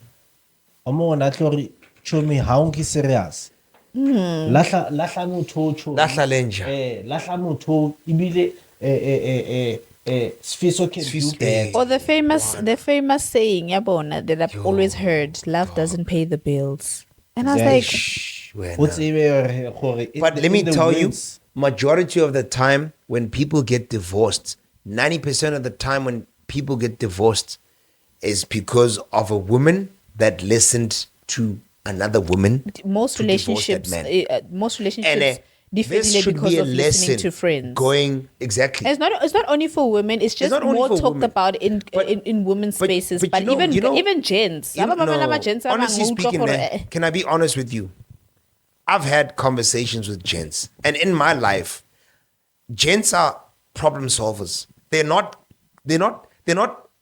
Omo na tlori chomi haunki serious. Lahla motho cho. Lahla lenja. Lahla motho ibile sfiso can do that. or the famous saying, yabona, that I've always heard, love doesn't pay the bills. And I was like, Shh, What's But let me tell you, majority of the time when people get divorced, 90% of the time when people get divorced is because of a woman that listened to another woman. most to divorce that relationships, man. differ this should because be a of listening lesson to friends. going exactly. It's not only for women. It's just not only more for talked women. about in But- women's but- spaces. but But, you know- even you know- even gents. You know, Gents are honestly mang- speaking, for- man, can I be honest with you? I've had conversations with gents, and in my life, gents are problem solvers. They're not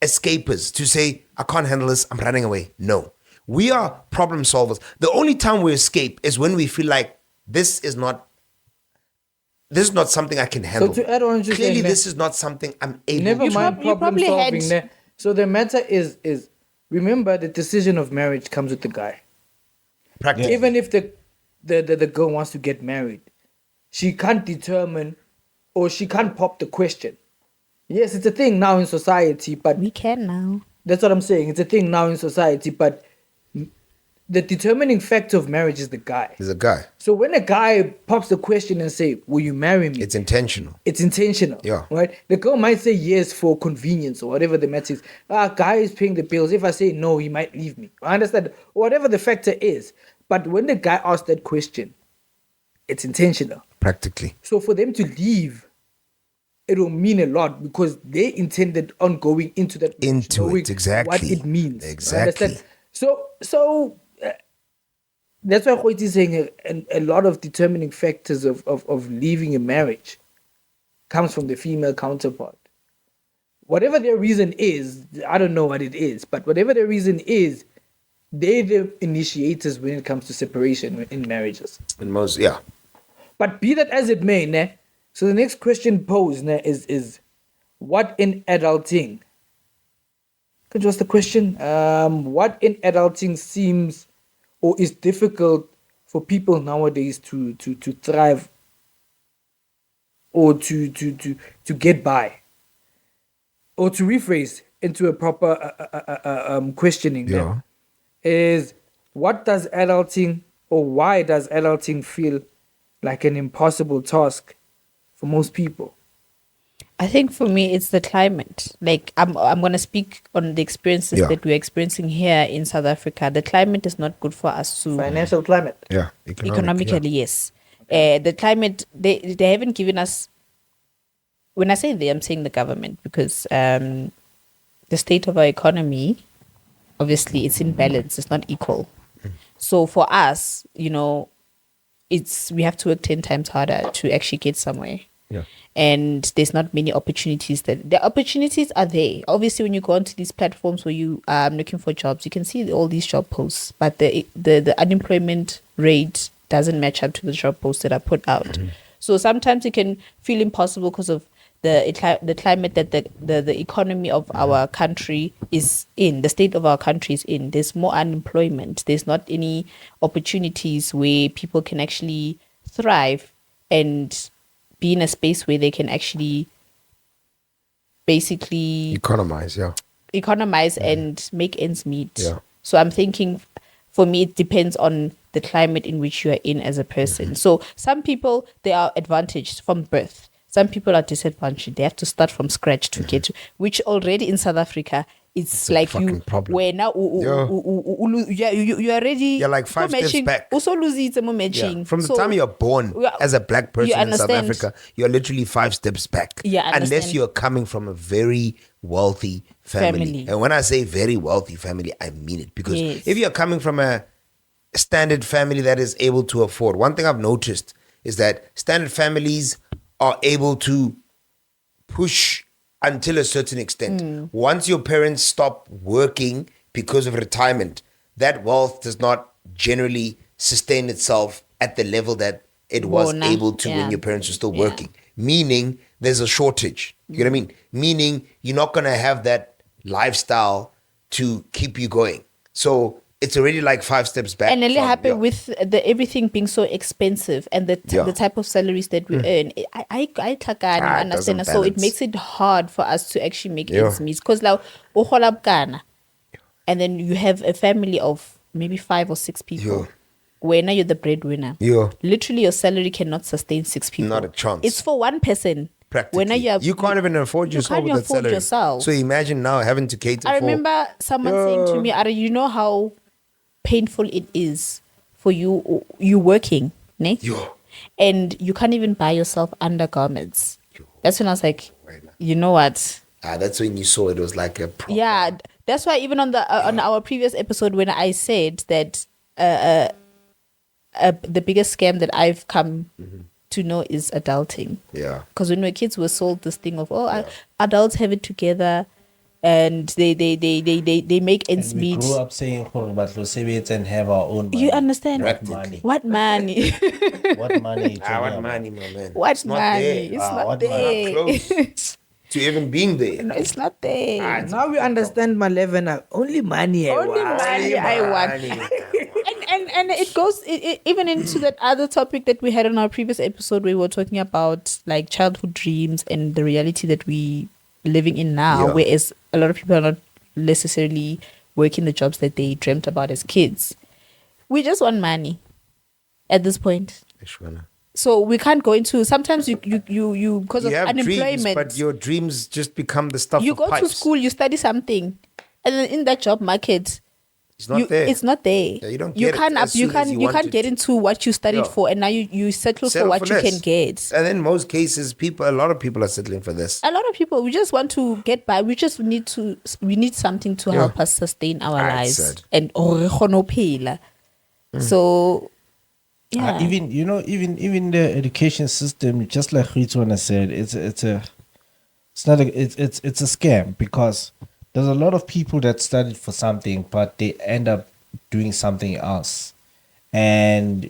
escapers to say, I can't handle this, I'm running away. No. We are problem solvers. The only time we escape is when we feel like this is not something I can handle. to add on to Clearly, saying that- this is not something I'm able Never to. mind you problem probably solving. had- There. So the matter is remember the decision of marriage comes with the guy. practice. Even if the girl wants to get married, she can't determine or she can't pop the question. Yes, it's a thing now in society, but We can now. that's what I'm saying. It's a thing now in society, but the determining factor of marriage is the guy. There's a guy. So when a guy pops the question and say, "Will you marry me?" It's intentional. It's intentional. Yeah. Right? The girl might say yes for convenience or whatever the matter is. Guy is paying the bills. If I say no, he might leave me. I understand. Whatever the factor is. But when the guy asks that question, it's intentional. Practically. So for them to leave, it will mean a lot because they intended on going into that marriage, Into it, knowing exactly. what it means. Exactly. Understand? So that's why Khoiti is saying a lot of determining factors of leaving a marriage comes from the female counterpart. Whatever their reason is, I don't know what it is, but whatever their reason is, they're the initiators when it comes to separation in marriages. In most, yeah. But be that as it may, ne? So the next question posed ne, is what in adulting? Could you ask the question? What in adulting seems or is difficult for people nowadays to thrive or to get by? Or to rephrase into a proper questioning, ne, Yeah. is what does adulting, or why does adulting feel like an impossible task for most people? I think for me, it's the climate. Like I'm going to speak on the experiences Yeah. that we're experiencing here in South Africa. The climate is not good for us to Financial climate. Yeah. economically. Yes, the climate. They haven't given us. When I say they, I'm saying the government, because the state of our economy, obviously, it's in balance. It's not equal. So for us, you know, we have to work 10 times harder to actually get somewhere. Yeah. And there's not many opportunities. The opportunities are there. Obviously, when you go onto these platforms where you are looking for jobs, you can see all these job posts, but the unemployment rate doesn't match up to the job posts that are put out. So sometimes it can feel impossible because of the climate that the economy of our country is in, the state of our country is in. There's more unemployment. There's not any opportunities where people can actually thrive and be in a space where they can actually basically Economize, and make ends meet. Yeah. So I'm thinking, for me, it depends on the climate in which you are in as a person. So some people, they are advantaged from birth. Some people are disadvantaged. They have to start from scratch to get to, which already in South Africa, it's like you problem. where now you already You're like 5 steps back. Also lose it matching. From the time you're born as a black person in South Africa, you're literally 5 steps back. Unless you're coming from a very wealthy family. And when I say very wealthy family, I mean it. Because if you're coming from a standard family that is able to afford, one thing I've noticed is that standard families are able to push until a certain extent. Once your parents stop working because of retirement, that wealth does not generally sustain itself at the level that it was able to when your parents were still working. Meaning there's a shortage. You know what I mean? Meaning you're not going to have that lifestyle to keep you going. So it's already like 5 steps back. And really happy with everything being so expensive and the type of salaries that we earn. I understand. So it makes it hard for us to actually make ends meet. Because now, and then you have a family of maybe 5 or 6 people. Where now you're the breadwinner. Literally, your salary cannot sustain 6 people. Not a chance. It's for one person. Practically. You can't even afford yourself with that salary. So imagine now having to cater for... I remember someone saying to me, Ara, you know how painful it is for you working, ne? And you can't even buy yourself undergarments. That's when I was like, you know what? That's when you saw it was like a problem. Yeah, that's why even on our previous episode when I said that the biggest scam that I've come to know is adulting. Yeah. Because when we're kids, we're sold this thing of adults have it together. And they make ends meet. We grew up saying and have our own money. You understand? What money? What money? What money? What money, my man? What money? It's not there. Close to even being there. No, it's not there. Now we understand my level. Only money I want. And it goes even into that other topic that we had on our previous episode where we were talking about like childhood dreams and the reality that we living in now, whereas a lot of people are not necessarily working the jobs that they dreamt about as kids. We just want money at this point. So we can't go into, sometimes you because of unemployment. Dreams, but your dreams just become the stuff you of go pipes. to school, you study something, and then in that job market, it's not there. It's not there. Yeah, you don't you get can't it as you soon as can't you you want can't it get to. into what you studied for, and now you settle for what you can get. And in most cases, a lot of people are settling for this. A lot of people, we just want to get by. We just need something to help us sustain our lives and So yeah, even the education system, just like Ritwana said, it's a scam, because there's a lot of people that studied for something, but they end up doing something else, and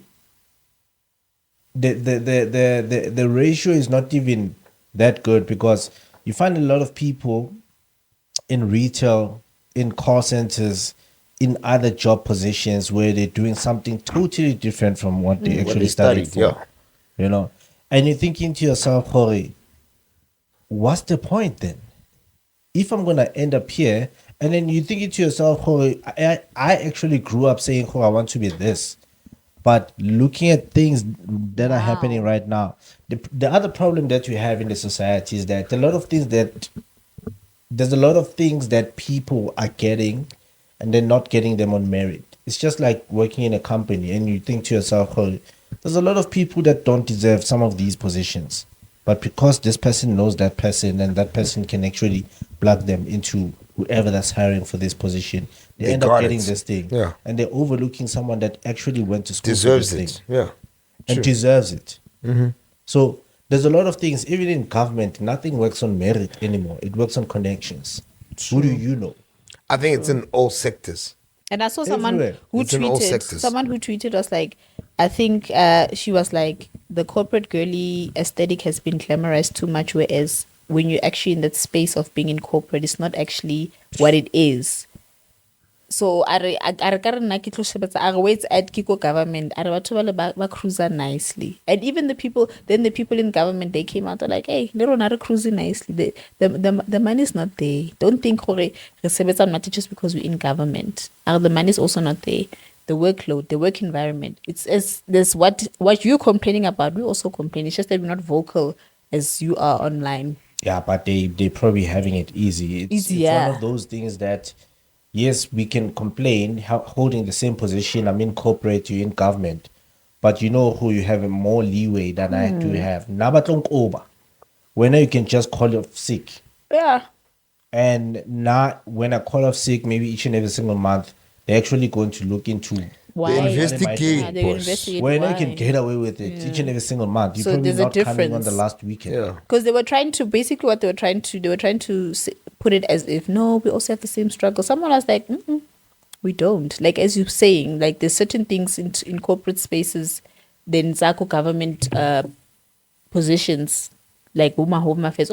the ratio is not even that good, because you find a lot of people in retail, in call centers, in other job positions where they're doing something totally different from what they actually studied for. You know, and you're thinking to yourself, Hori, what's the point then? If I'm gonna end up here And then you think to yourself, oh, I actually grew up saying, oh, I want to be this. But looking at things that are happening right now, the other problem that we have in the society is that there's a lot of things that people are getting and they're not getting them on merit. It's just like working in a company and you think to yourself, oh, there's a lot of people that don't deserve some of these positions. But because this person knows that person and that person can actually plug them into whoever that's hiring for this position, they end up getting this thing. Yeah. And they're overlooking someone that actually went to school Deserves for this it. thing. Yeah. And deserves it. So there's a lot of things, even in government, nothing works on merit anymore. It works on connections. Who do you know? I think it's in all sectors. And I saw someone Everywhere. who It's in all tweeted, sectors. someone who tweeted was like, I think she was like, the corporate girly aesthetic has been glamorized too much, whereas when you're actually in that space of being in corporate, it's not actually what it is. So I wait at Kiko government. I ba cruiser nicely, and even the people in government, they came out, they're like, hey, they don't know cruising nicely. The money is not there. Don't think not just because we're in government. The money is also not there. The workload, the work environment. There's what you're complaining about. We also complain. It's just that we're not vocal as you are online. Yeah, but they probably having it easy. It's one of those things that, yes, we can complain holding the same position. I'm in corporate, you're in government, but you know who you have more leeway than I do have. Nabatlong over. When you can just call off sick. Yeah. And now when I call off sick, maybe each and every single month, they're actually going to look into Why? They investigate, Yeah, they boss. investigate when why. you can get away with it each and every single month. You're So probably there's a not coming on difference. the last weekend. Yeah. Because they were trying to, basically what they were trying to put it as if, no, we also have the same struggle. Someone was like, we don't. Like, as you're saying, like there's certain things in corporate spaces, then Zako government positions, like home affairs.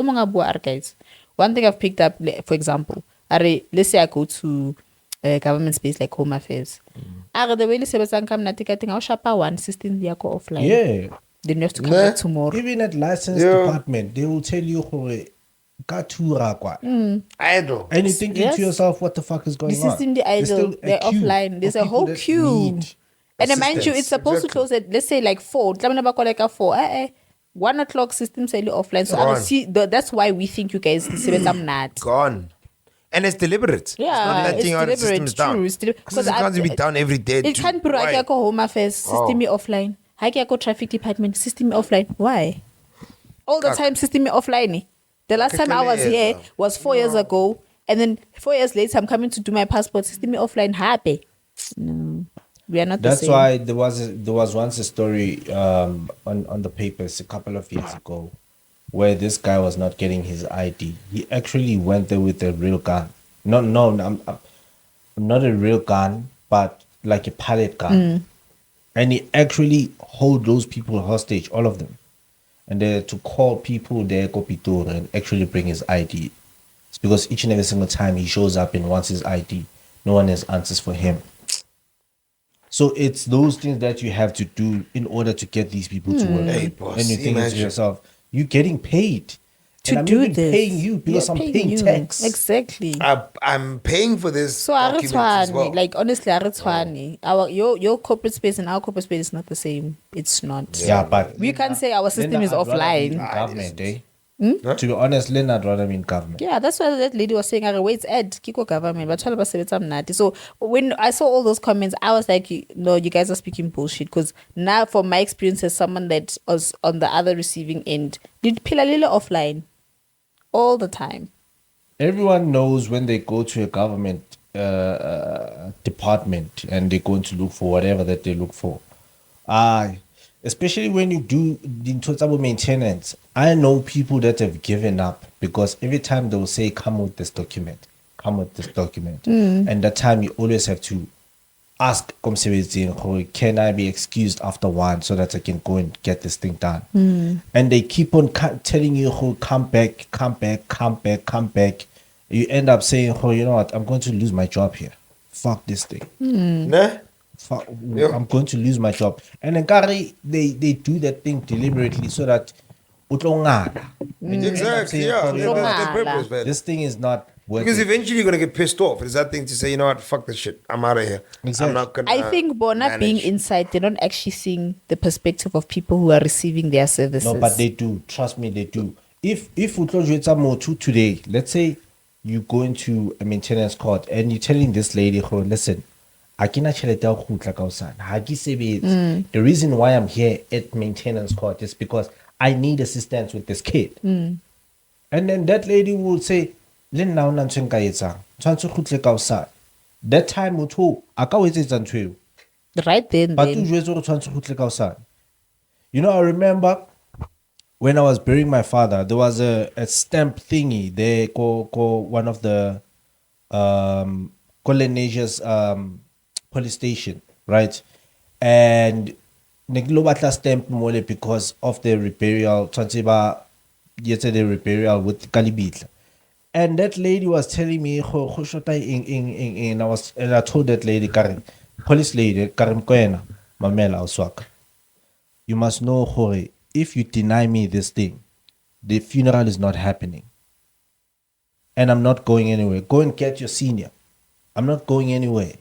Guys. One thing I've picked up, for example, let's say I go to government space like home affairs. The way they come I'll shapa one system they go offline. Yeah. Then you have to come back tomorrow. Even at license department, they will tell you, Idle. and you're thinking Yes. to yourself, what the fuck is going The on? system, the There's idle, still a they're queue offline. There's of a people whole that queue. need And mind you, assistance. it's supposed to close at, let's say, like 4. 4. 1 o'clock system say offline. So I Gone. will see, that's why we think you guys not. Gone. And it's deliberate. Yeah, it's not it's letting out the deliberate, system's down. true, it's deliberate. Because it can't be done every day. It can't be Why? like home affairs, system offline. Go traffic department, system offline. Why? All the time, system offline. The last time I was here was 4 years ago. And then 4 years later, I'm coming to do my passport, system offline. Happy. No, we are not the That's same. why there was once a story on the papers a couple of years ago where this guy was not getting his ID. He actually went there with a real gun. I'm not a real gun, but like a pellet gun. And he actually hold those people hostage, all of them. And they to call people there, Kopitor, and actually bring his ID. It's because each and every single time he shows up and wants his ID, no one has answers for him. So it's those things that you have to do in order to get these people to work. Hey, boss, and you think to imagine. yourself, you're getting paid to and I'm do even this. paying you because Yeah, I'm paying you. tax. Exactly. I'm paying for this So document as well. like honestly, our your corporate space and our corporate space is not the same. It's not. Yeah, but We can't say our system is I'd rather be offline. in government, eh? To be honest, I'd rather be in government. Yeah, that's why that lady was saying, wait, Ed, Kiko government, but tell about Nati. So when I saw all those comments, I was like, no, you guys are speaking bullshit. Because now, from my experience as someone that was on the other receiving end, did Pilalila offline all the time. Everyone knows when they go to a government department and they're going to look for whatever that they look for. Especially when you do the total maintenance, I know people that have given up because every time they will say, come with this document. And that time you always have to ask, can I be excused after one so that I can go and get this thing done? And they keep on telling you, come back. You end up saying, you know what, I'm going to lose my job here. Fuck this thing. Nah? I'm going to lose my job. And then they do that thing deliberately so that Exactly, yeah. you know what, Ngala. Purpose, man. this thing is not worth Because it. eventually you're gonna get pissed off. It's that thing to say, you know what, fuck this shit. I'm out of here. Exactly. I'm not gonna. I think Bona being manage. inside, they're not actually seeing the perspective of people who are receiving their services. No, but they do. Trust me, they do. If we close with some more to today, let's say you go into a maintenance court and you're telling this lady, "Oh, listen, I cannot tell the reason why I'm here at maintenance court is because I need assistance with this kid." And then that lady will say, "Le nna o na ntho e nka e etsang. Tshwantse o kgutle ka hosane." That time motho a ka o etsetsa ntho eo. Right then, But o jwetse hore tshwantse o kgutle ka hosane. You know, I remember when I was burying my father, there was a stamp thingy there, one of the Polysia's police station, right? And Neglobatla stamp mole because of the reburial, yesterday reburial with Kalibitla. And that lady was telling me, and I told that lady, Karim, police lady, Karim Koena, Mamela Oswaka, you must know, Hore, if you deny me this thing, the funeral is not happening. And I'm not going anywhere. Go and get your senior. I'm not going anywhere.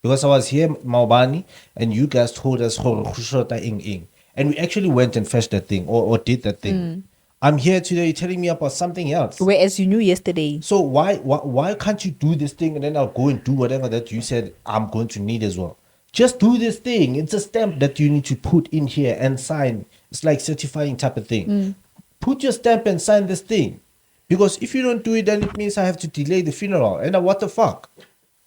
Because I was here, Maubani, and you guys told us, and we actually went and fetched that thing or did that thing. I'm here today, you're telling me about something else. Whereas you knew yesterday. So why can't you do this thing and then I'll go and do whatever that you said I'm going to need as well? Just do this thing. It's a stamp that you need to put in here and sign. It's like certifying type of thing. Put your stamp and sign this thing. Because if you don't do it, then it means I have to delay the funeral. And what the fuck?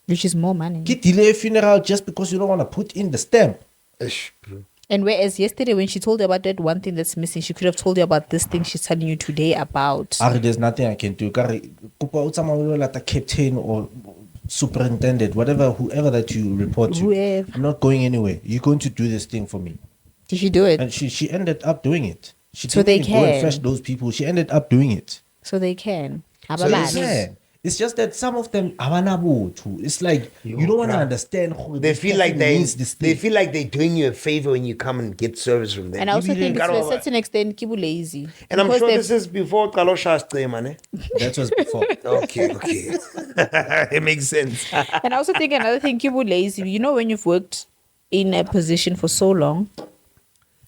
Which is more money. Get delay a funeral just because you don't want to put in the stamp. Ish, bro. And whereas yesterday when she told you about that one thing that's missing, she could have told you about this thing she's telling you today about. There's nothing I can do. Like a captain or superintendent, whoever that you report to. Whoever. I'm not going anywhere. You're going to do this thing for me. Did she do it? And she ended up doing it. She So didn't they even go and can. fetch those people. She ended up doing it. So they can. So it's just that some of them it's like you don't want to understand who They feel like they means this they thing. feel like they're doing you a favor when you come and get service from them. And I also think to a Karo- certain extent, Kibu lazy. And I'm Because sure they've- this is before Kalosha's time, man. That was before. Okay. It makes sense. And I also think another thing, Kibu lazy. You know, when you've worked in a position for so long,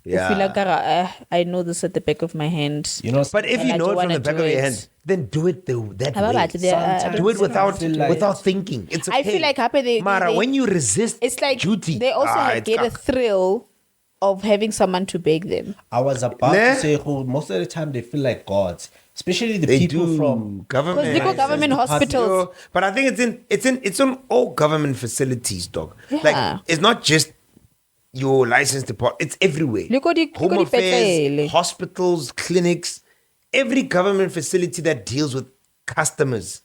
you feel like, I know this at the back of my hand. You know, But if And you I know don't it from wanna the back do of your it. hand, then do it that Ababathi, way. they are- Sometimes Do it without feel like- without thinking. It's okay. I feel like Mara, they- when you resist It's like duty, they also it's get a cuck. thrill of having someone to beg them. I was about Nah. to say, most of the time they feel like gods, especially the They people do from government. Because look at government hospitals. Yo, but I think it's in all government facilities, dog. Yeah. Like it's not just your licensed department; it's everywhere. Look at the- Home look at the affairs, petrol. hospitals, clinics, every government facility that deals with customers.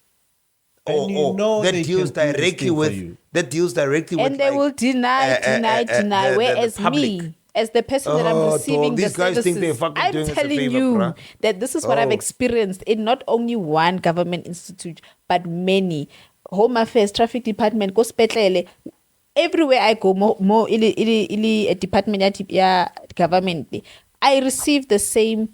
And you know that they deals can do this directly thing for with you. And they will deny. the Whereas public. me, as the person that I'm Oh, receiving dog, the these guys think services, they're fucking I'm doing us a telling favor, you bruh. that this is what I've Oh. experienced in not only one government institute, but many. Home Affairs, Traffic Department, Gospel, everywhere I go, more a department ya government, I receive the same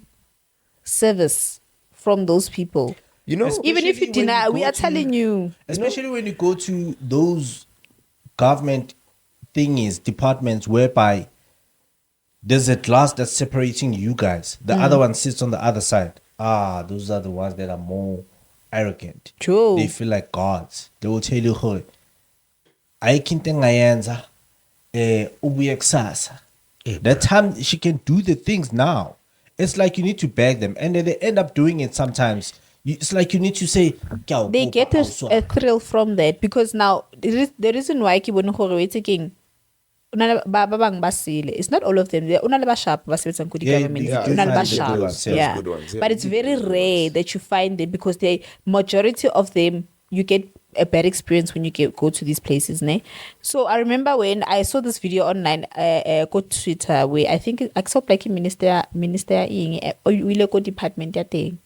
service from those people. You know, Even if you Especially when deny, you we go are to- telling you. Especially when you go to those government thingies, departments whereby there's a glass that's separating you guys. The other one sits on the other side. Those are the ones that are more arrogant. True. They feel like gods. They will tell you, "Hey, ayikho into engayenza, ubuye kusasa." That time she can do the things now. It's like you need to beg them, and then they end up doing it sometimes. It's like you need to say, They get a thrill from that because now the reason why ke bone gore it's again ba bang ba sile. It's not all of them. There una le ba sharp ba sebetsang ko di Yeah, government. yeah, Una le ba it's good sharp. ones, yeah. Yeah. Good ones, yeah. But it's very rare that you find them because the majority of them you get a bad experience when you go to these places, ne? So I remember when I saw this video online, go to Twitter where I think I saw like minister ing o ile go department ya teng.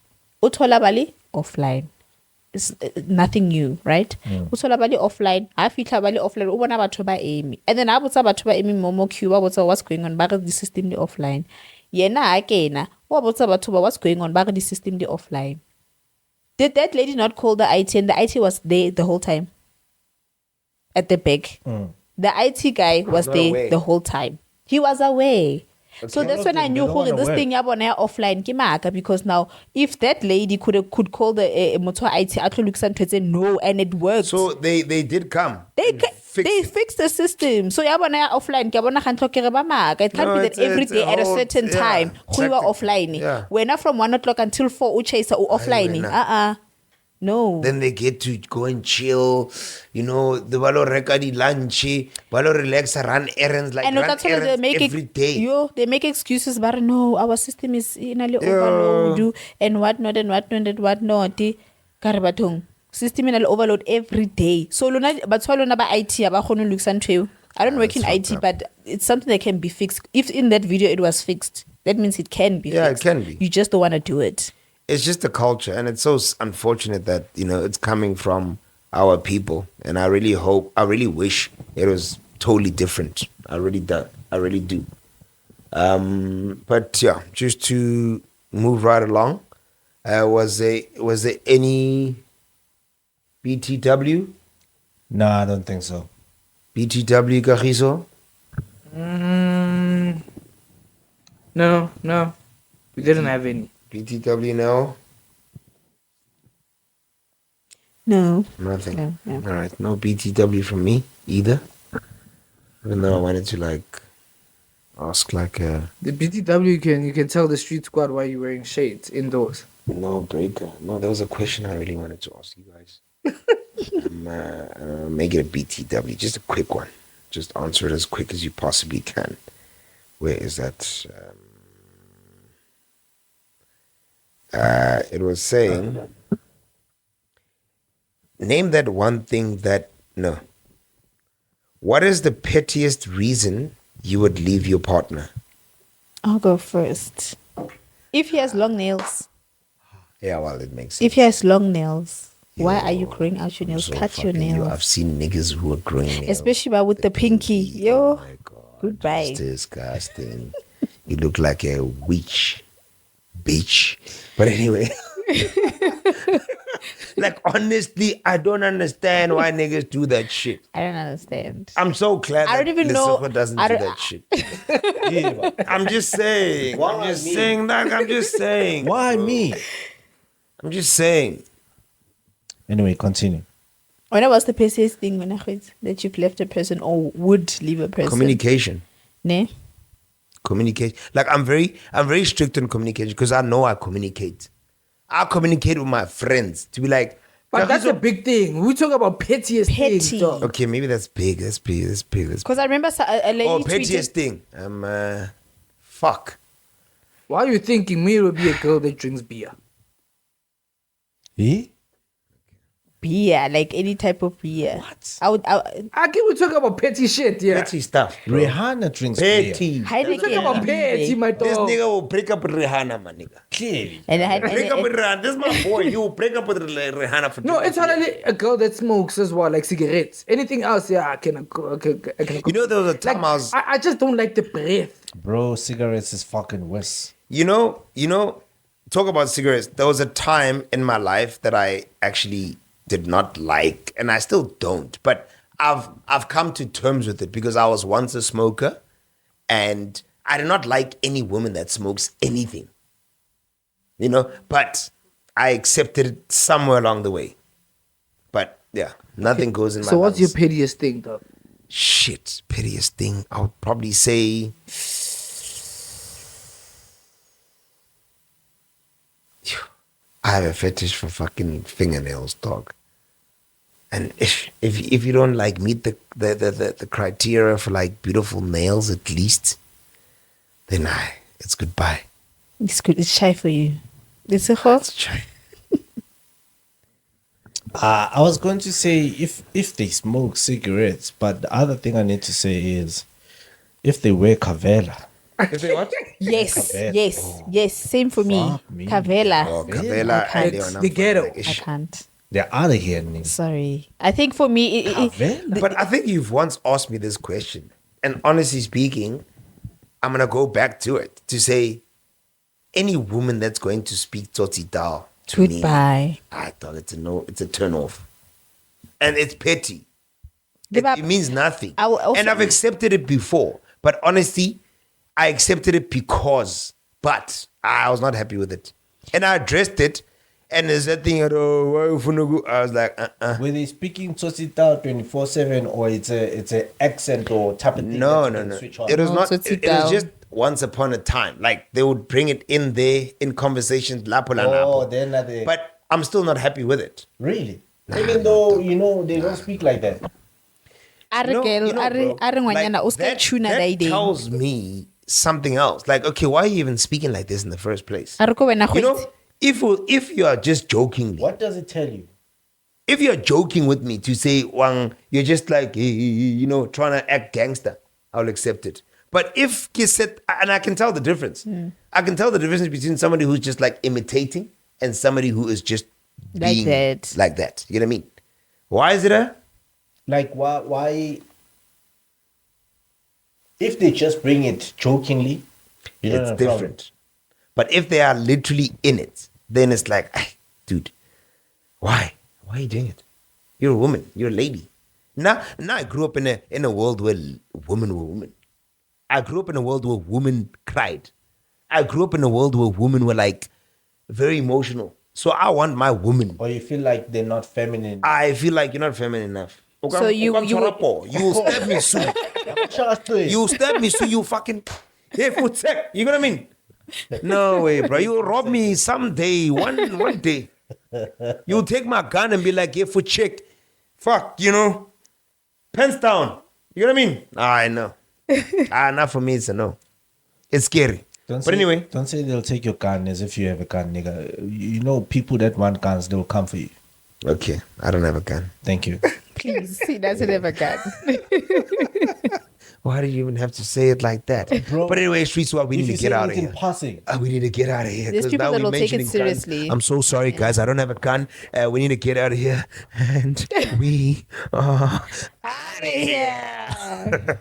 O thola bali offline. It's nothing new, right? O thola bali offline. Ha fihla bali offline o bona batho ba emi. And then ha botsa batho ba emi mo queue ba botsa what's going on ba re the system le offline. Yena ha kena. Wa botsa batho ba what's going on ba re the system le offline. Did that lady not call the IT and the IT was there the whole time? At the back. The IT guy was there away. the whole time. He was away. So that's when I knew They don't wanna this work. thing offline ke maka, because now if that lady could call the motor IT and say no, and it worked. So they did come. They and fix it. fixed the system. So offline. It can't No, be that it's every a day at a whole- certain yeah, time we were tactic. offline. Yeah. We're not from 1 o'clock until 4 chase offline. wena. No. Then they get to go and chill, the balo reka di lunch, balo relax, run errands, like And run that's why errands every day. They make excuses, but no, our system is in a overload and whatnot and whatnot and whatnot. Karabatong. System in a overload every day. So luna but so luna ba IT aba khona look santo. I don't work in IT, but it's something that can be fixed. If in that video it was fixed, that means it can be Yeah, fixed. it can be. You just don't want to do it. It's just the culture, and it's so unfortunate that it's coming from our people. And I really wish it was totally different. I really do. But yeah, just to move right along, was there any BTW? No, I don't think so. BTW Kagiso? No. We didn't have any. BTW no? No. Nothing. No. All right, no BTW from me either. Even though I wanted to ask The BTW you can tell the street squad why you're wearing shades indoors. no breaker. No, there was a question I really wanted to ask you guys. Make it a BTW, just a quick one. Just answer it as quick as you possibly can. Where is that? It was saying, name that one thing that, no. What is the pettiest reason you would leave your partner? I'll go first. If he has long nails. Yeah, well, it makes sense. If he has long nails, why are you growing out your nails? So Cut your fucking nails. I've seen niggas who are growing nails. Especially with the pinky. Oh Yo. my God. Goodbye. It's disgusting. You look like a witch. Bitch. But anyway. Honestly, I don't understand why niggas do that shit. I don't understand. I'm so glad I don't even know- Lesotho doesn't I do don't- that shit. I'm just saying. I'm just saying. Why me? I'm just saying. Anyway, continue. When was the pettiest thing when I heard that you've left a person or would leave a person? Communication. Ne? Communication. I'm very strict on communication because I know I communicate. I communicate with my friends to be like, But that's a big thing. We talk about pettiest things, Petty. dog. okay, maybe that's big. Because I remember a lady Oh, tweeted. pettiest thing. Fuck. Why are you thinking me would be a girl that drinks beer? Eh? Beer, like any type of beer. What? I can we talk about petty shit, yeah. Petty stuff. bro. Rihanna drinks beer. Petty. We talk about petty, my This dog. nigga will break up with Rihanna, my nigga. Clearly. Break up with Rihanna. This is my boy. You will break up with Rihanna for No, drinking it's beer. only a girl that smokes as well, like cigarettes. Anything else, yeah, I can. You know, there was a time I was... I just don't like the breath. Bro, cigarettes is fucking worse. You know, talk about cigarettes. There was a time in my life that I actually did not like, and I still don't, but I've come to terms with it because I was once a smoker and I did not like any woman that smokes anything. But I accepted it somewhere along the way. But yeah, nothing goes in my So what's your lungs. pettiest thing, though? Shit, pettiest thing, I would probably say... I have a fetish for fucking fingernails, dog. And if you don't meet the criteria for beautiful nails at least, then it's goodbye. It's good. It's shy for you. It's a hot. It's try. I was going to say if they smoke cigarettes, but the other thing I need to say is if they wear Cavella. If they what? Yes, Cavella. yes. Same for me. Fuck me. Cavella. Oh, Cavella. I can't. they are not The ghetto. like I ish. can't. They're out of here, nigga. Sorry. I think for me, Cavella? But I think you've once asked me this question, and honestly speaking, I'm gonna go back to it to say, any woman that's going to speak Tsotsi Dao To me, Goodbye. I thought it's a no. It's a turn off, and it's petty. Give up. It means nothing. I will also- And I've accepted it before, but honestly, I accepted it but I was not happy with it, and I addressed it. And there's that thing, oh, why you finna go? I was like, Were they speaking Tosita 24/7 or it's a accent or type of thing? No. Switch on? It was No, not. so It, sit it was down. just once upon a time. Like they would bring it in there in conversations. Lapo la Oh, napo. then are they But I'm still not happy with it. really? Even though they don't speak like that. Bro, that tells me something else. Like, okay, why are you even speaking like this in the first place? You know, if you are just jokingly, What does it tell you? if you're joking with me to say, Wang, you're just like, trying to act gangster, I'll accept it. But if he said, and I can tell the difference. I can tell the difference between somebody who's just like imitating and somebody who is just Like being that. like that. You know what I mean? Why is it a? Like why if they just bring it jokingly, you don't It's have a problem. different. But if they are literally in it, then it's like, dude, why? Why are you doing it? You're a woman. You're a lady. Now I grew up in a world where women were women. I grew up in a world where women cried. I grew up in a world where women were like very emotional. So I want my woman. Or you feel like they're not feminine. I feel like you're not feminine enough. So you will stab me soon. You stab me, so you fucking. Hey, foot sec. You know what I mean? No way, bro. You'll rob me someday, one day. You'll take my gun and be like, hey, foot check. Fuck, pants down. You know what I mean? I know. Not for me, it's a no. It's scary. Anyway. Don't say they'll take your gun as if you have a gun, nigga. You know, people that want guns, they will come for you. Okay, I don't have a gun. Thank you. Please, he doesn't have a gun. Why do you even have to say it like that? Bro, but anyway, Streetz, we need to get out of here. Passing. We need to get out of here. There's 'cause people now that we're will take it mentioning seriously. guns. I'm so sorry, guys. I don't have a gun. We need to get out of here. And we are out of here.